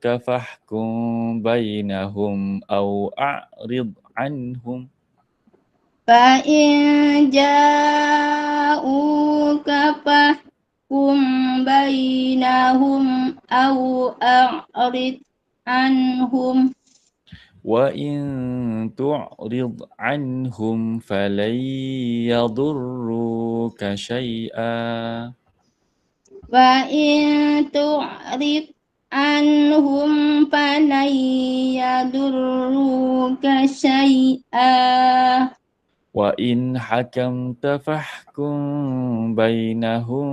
E: فاحكم بينهم أو أعرض عنهم.
N: فإن جاءوك فاحكم بينهم أو أعرض عنهم
E: وإن تعرض عنهم فلن يضروك شيئا
N: وإن تعرض عنهم فلن يضروك شيئا
E: وإن حكمت فاحكم بينهم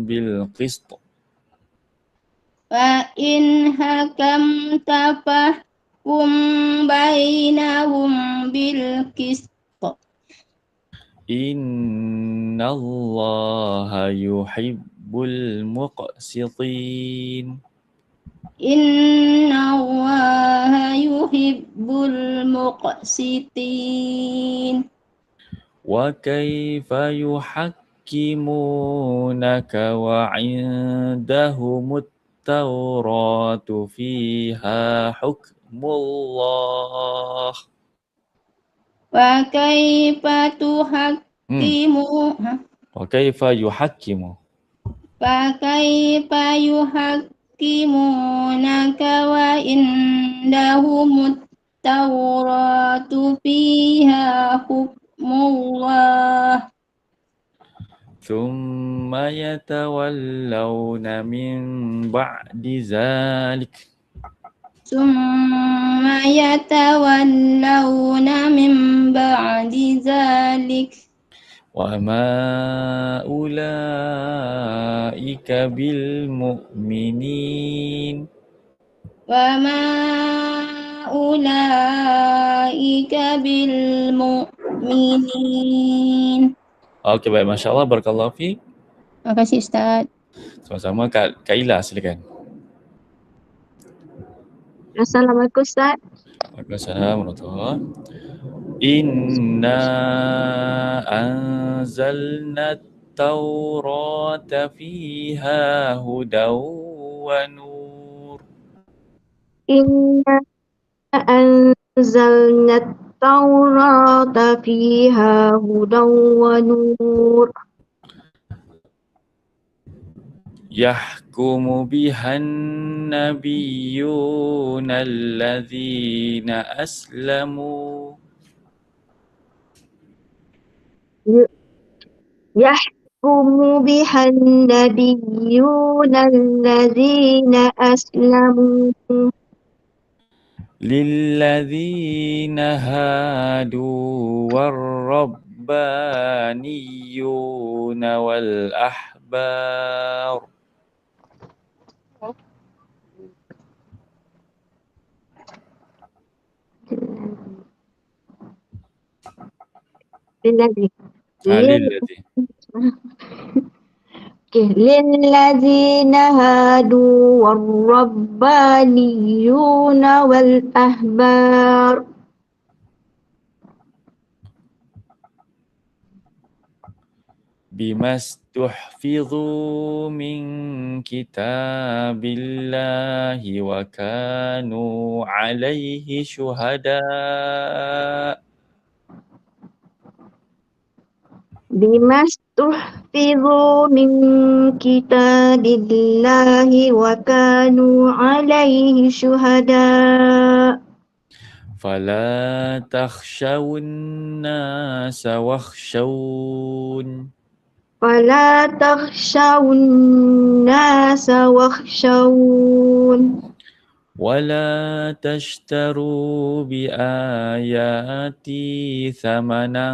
E: بالقسط
N: وإن حكمت فاحكم بينهم بالقسط
E: إن الله يحب المقسطين.
N: إن الله يحب المقسطين.
E: وكيف يحكمونك وعندهم التوراة فيها حكم الله.
N: وكيف تحكمون
E: وكيف يحكم
N: فكيف يحكمونك وعندهم التوراة فيها حكم الله
E: ثم يتولون من بعد ذلك
N: ثم يتولون من بعد ذلك
E: وما أولئك بالمؤمنين.
N: وما أولئك بالمؤمنين.
E: Okey, baik, masya-Allah, barakallahu fiik.
N: Terima kasih Ustaz.
E: Sama-sama. Kak Ila, silakan.
N: Assalamualaikum Ustaz.
E: Waalaikumsalam warahmatullahi. Inna anzalna at-taurata fiha hudaw wa nur.
N: Inna أنزلنا التوراة فيها هدى ونور
E: يحكم بها النبيون الذين أسلموا
N: يحكم بها النبيون الذين أسلموا
E: للذين هادوا والربانيون والأحبار
N: للذين هادوا والربانيون والأحبار
E: بما استحفظوا من كتاب الله وكانوا عليه شهداء
N: بما استحفظوا من كتاب الله وكانوا عليه شهداء
E: فلا تخشوا الناس واخشون
N: فلا تخشوا الناس واخشون
E: ولا تشتروا بآياتي ثمنا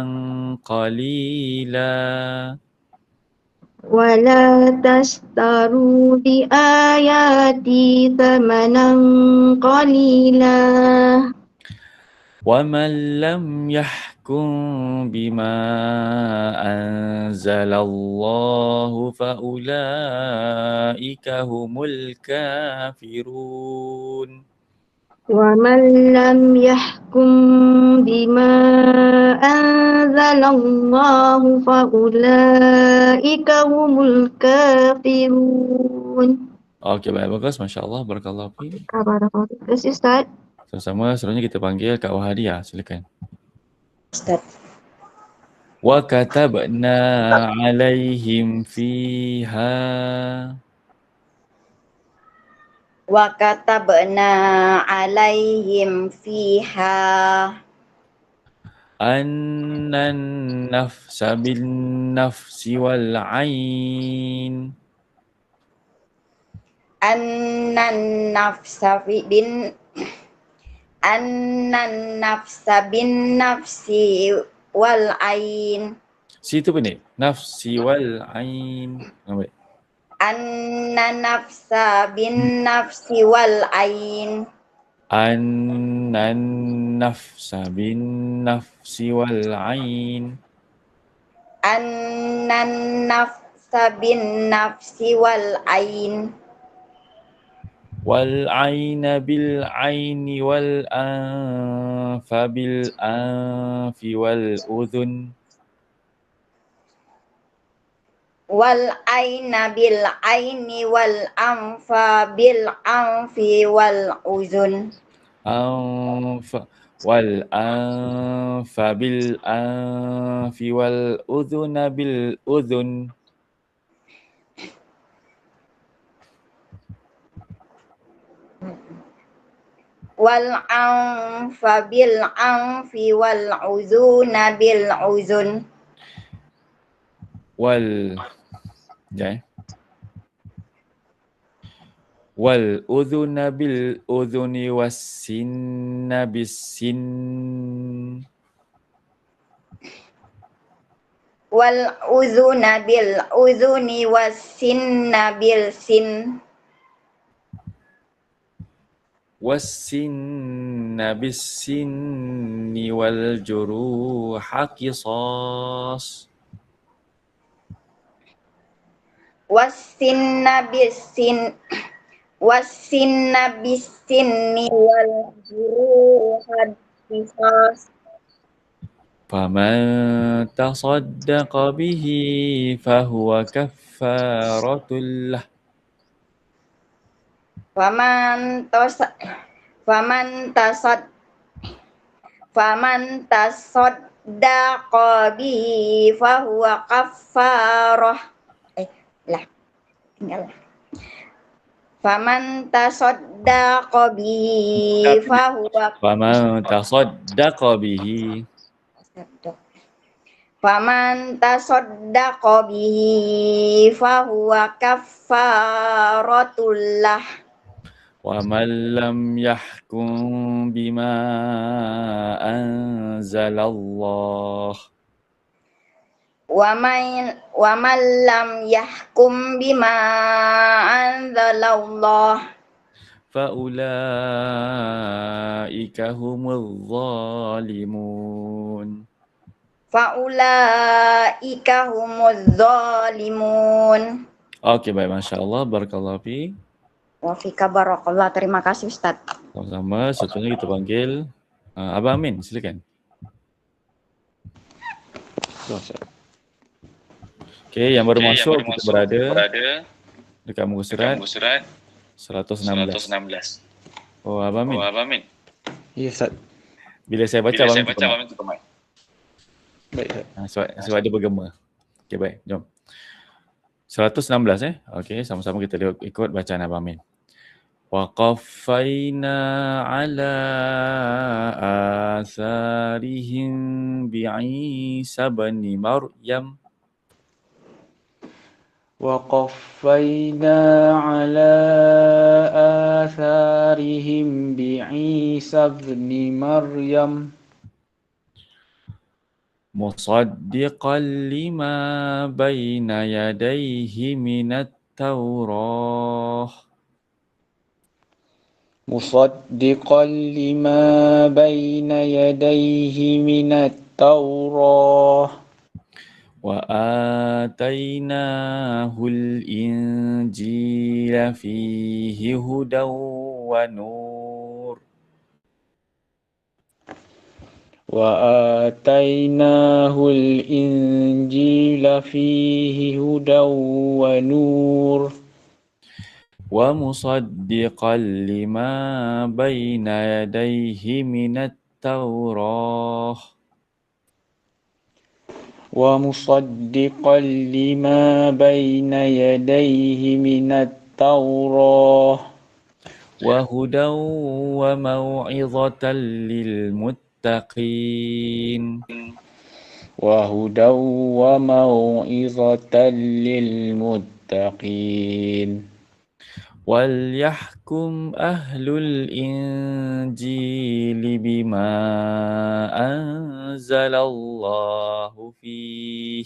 E: قليلا
N: ولا تشتروا بآياتي ثمنا قليلا
E: ومن لم يحكم بما أنزل الله فأولئك هم الكافرون
N: ومن لم يحكم بما أنزل الله فأولئك هم الكافرون.
E: Okey, baik, bagus. Masya Allah, barakallahu fiik.
N: Barakallahu fiik. Terus Ustaz.
E: Sama-sama, selanjutnya kita panggil Kak Wahadia, silakan.
L: Ustaz.
E: Wa katabna alaihim fiha
L: Wa katabna alaihim fiha
E: annan nafsa bin nafsi wal ain
L: annan nafsa bin nafsi wal ain.
E: Situ benar. Nafsi wal ain. Baik.
L: Anna nafsa bin nafsi wal ain.
E: Annan nafsa bin nafsi wal ain.
L: Annan nafsa bin nafsi wal ain.
E: Wal aina bil aini wal anfa bil anfi wal udhun.
L: Wal aina bil aini wal anfa bil anfi wal uzun.
E: Anfa wal anfa bil anfi wal udhuna bil udhun.
L: Wal anfa bil anfi wal uzuna bil uzun.
E: Wal wal udhuna bil udhuni was sinna bis sin.
L: Wal uzuna bil uzuni was sinna bil sin.
E: والسن بالسن والجروح قصاص
L: والسن بالسن والجروح قصاص.
E: فمن تصدق به فهو كفارة له.
L: Faman tasaddaqa bihi fahuwa kaffarah. Faman tasaddaqa bihi fahuwa
E: Faman tasaddaqa bihi
L: Faman tasaddaqa bihi fahuwa kaffaratul lah.
E: ومن لم يحكم بما أنزل الله
L: ومن لم يحكم بما أنزل الله
E: فأولئك هم الظالمون.
L: Faulaika humuz zalimun.
E: Okey, baik, Masya Allah, barakallahu fiik.
L: Wa fika barakallah. Terima kasih Ustaz.
E: Sama-sama, seterusnya kita panggil Abang Amin, silakan. Okey, yang baru masuk kita berada dekat muka surat 116. Oh, Abang Amin.
O: Ya, Ustaz.
E: Bila saya baca, Abang Amin tutup mic.
O: Baik, Ustaz.
E: Sebab dia bergema. Okey, baik. Jom. 116 Okey, sama-sama kita ikut bacaan Abang Amin. Wa qaffayna ala atharihim bi'isa bani Maryam.
O: وقفينا على آثارهم بعيسى ابن مريم
E: مصدقا لما بين يديه من التوراة
O: مصدقا لما بين يديه من التوراة
E: وآتيناه الإنجيل فيه هدى ونور
O: وآتيناه الإنجيل فيه هدى ونور
E: ومصدقا لما بين يديه من التوراة
O: ومصدقا لما بين يديه من التوراة
E: وهدى وموعظة للمتقين
O: وهدى وموعظة للمتقين
E: وليحكم أهل الإنجيل بما أنزل الله فيه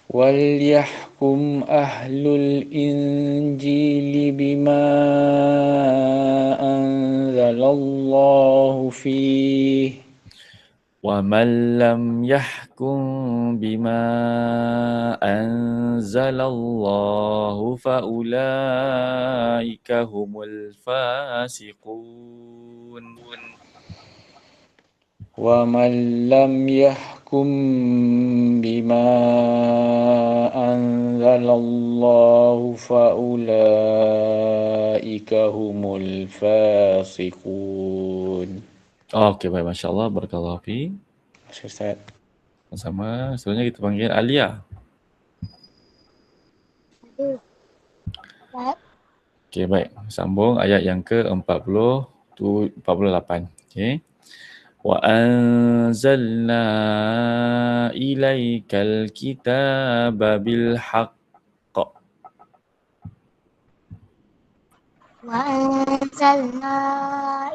O: وليحكم أهل الإنجيل بما أنزل الله فيه
E: ومن لم يحكم بما أنزل الله فأولئك هم الفاسقون
O: ومن لم يحكم بما أنزل الله فأولئك هم الفاسقون.
E: Okey, baik. Masya Allah. Barakallahu fi.
O: Ustaz.
E: Sama. Selanjutnya kita panggil Alia. Okey, baik. Sambung ayat yang ke-48. Okey. Wa anzalna ilaikal kitaba bil haqq.
P: وأنزلنا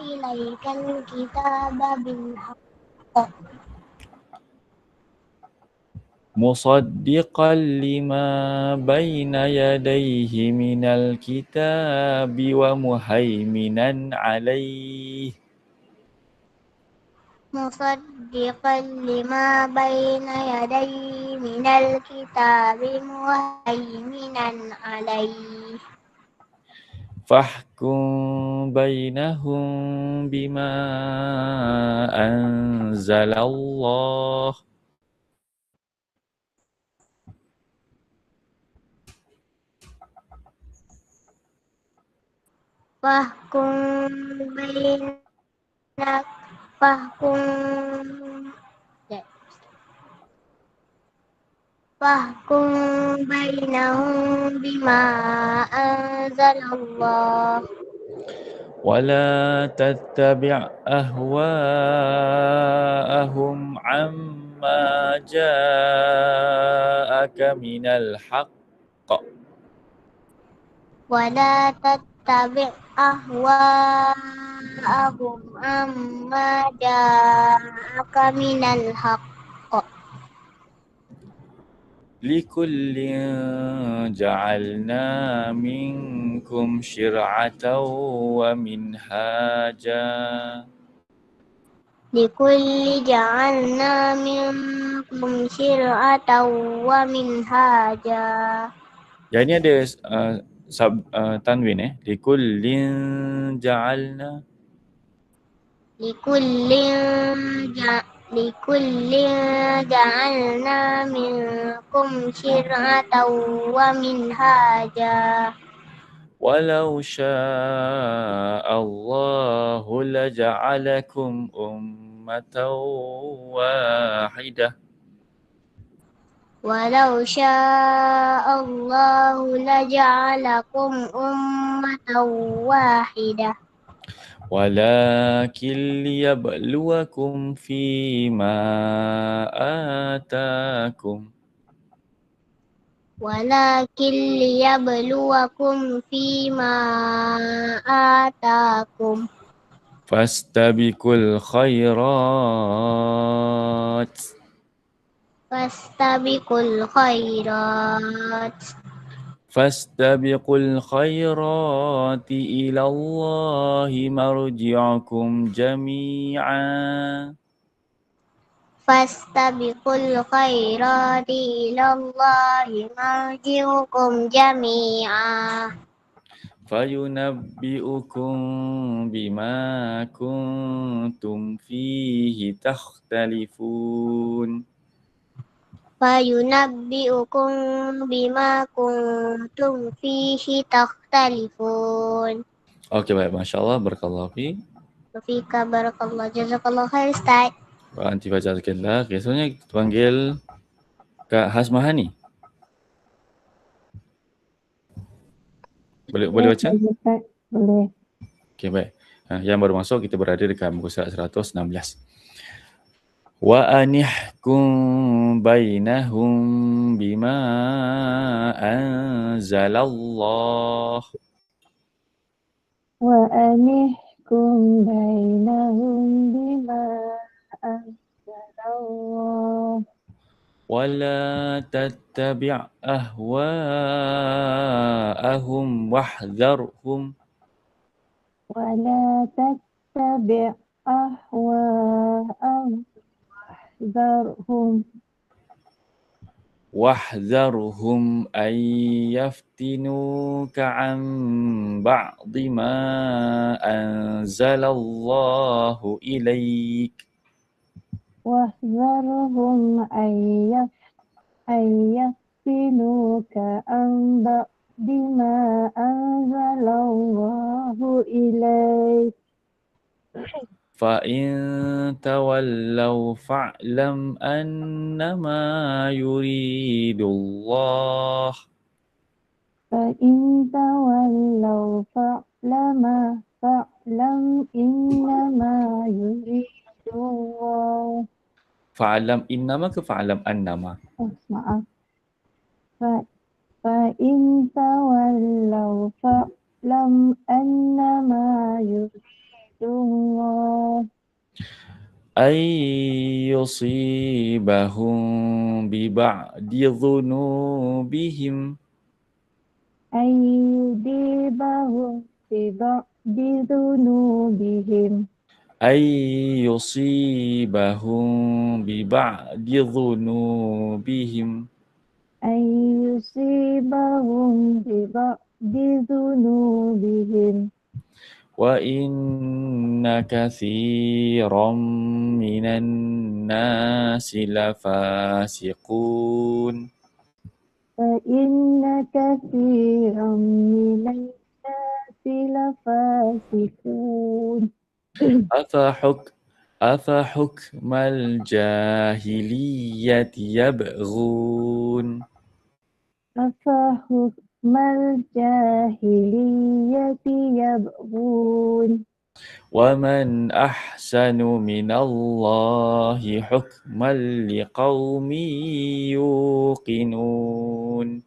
P: إليك الكتاب بالحق
E: مصدقا لما بين يديه من الكتاب ومهيمنا عليه
P: مصدقا لما بين يديه من الكتاب ومهيمنا عليه
E: فاحكم بينهم بما أنزل الله
P: فاحكم بينهم بما أنزل الله
E: ولا تتبع أهواءهم عما جاءك من الحق
P: ولا تتبع أهواءهم عما جاءك من الحق
E: لكل جعلنا منكم شرعة ومنهاجا
P: لكل جعلنا منكم شرعة ومنهاجا.
E: Yang ini ada tanwin likullin ja'alna
P: لكل جعلنا منكم شرعة ومنهاجا
E: ولو شاء الله لجعلكم أمة واحدة
P: Walau sya'allahu laja'alakum ummatan wahidah.
E: Walakin liyabluwakum fima atakum.
P: Walakin liyabluwakum fima atakum.
E: Fastabiqul khairat.
P: Fastabiqul khairat.
E: Fastabiqul khairati ila Allahi marji'akum jami'an.
P: Fastabiqul khairati ilallahi marji'ukum jami'a.
E: Fayunabbi'ukum bima kuntum fihi takhtalifun.
P: Fayunabbi'ukum bima kuntum fihi takhtalifun.
E: Okey, baik. Masya Allah. Barakallahu fi.
P: Fika barakallah. Jazakallah khair Ustaz.
E: Wa anti fajazakallah. Okey, selanjutnya kita panggil Kak Hasmahani. Boleh baca?
H: Ustaz. Boleh.
E: Okey, baik. Yang baru masuk kita berada dekat muka surat 116. Wa anihkum bainahum bima anzalallah.
H: Wa anihkum bainahum bima anzalallah.
E: ولا تتبع أهواءهم واحذرهم
H: ولا تتبع أهواءهم
E: واحذرهم أن يفتنوك عن بعض ما أنزل الله إليك
H: واحذرهم أن يفتنوك عن بعض ما أنزل الله إليك
E: فإن تولوا فاعلم أنما يريد الله
H: فإن تولوا فاعلم إنما يريد الله
E: فاعلم إنما كفاعلم أنما
H: maaf فإن تولوا فاعلم أنما يريد الله
E: أن يصيبهم ببعض ذنوبهم
H: أن يصيبهم ببعض ذنوبهم
E: أن يصيبهم ببعض ذنوبهم
H: أن يصيبهم ببعض ذنوبهم
E: وإن كثيرا من الناس لفاسقون
H: فإن كثيرا من الناس لفاسقون
E: أفحكم الجاهلية يبغون
H: أفحكم الجاهلية يبغون
E: ومن أحسن من الله حكما لقوم يوقنون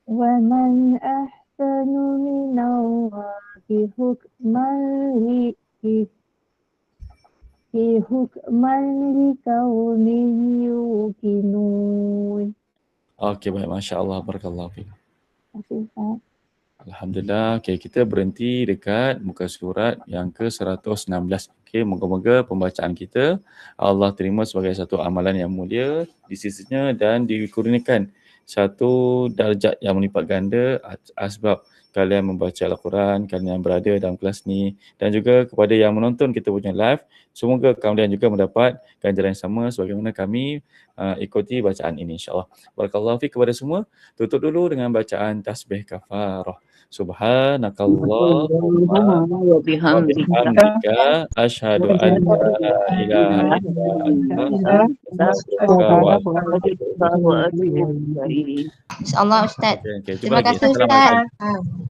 H: ومن أحسن من الله حكما لقوم يوقنون.
E: Okey, baik. Masya Allah. Barakallahu fiik.
H: Terima kasih Ustaz.
E: Alhamdulillah. Okey, kita berhenti dekat muka surat yang ke-116. Okey, moga-moga pembacaan kita Allah terima sebagai satu amalan yang mulia di sisinya dan dikurniakan satu darjat yang melipat ganda sebab kalian membaca Al-Quran, kalian berada dalam kelas ni, dan juga kepada yang menonton kita punya live, semoga kalian juga mendapat ganjaran yang sama sebagaimana kami ikuti bacaan ini insya-Allah. Barakallahu fiik kepada semua. Tutup dulu dengan bacaan tasbih kafarah. Subhanakallahumma wa bihamdika asyhadu an la ilaha illa anta astaghfiruka wa atubu ilaik.
I: InsyaAllah Ustaz.
E: Okey, jumpa
I: Terima
E: lagi.
I: kasih Ustaz.
E: Assalamualaikum.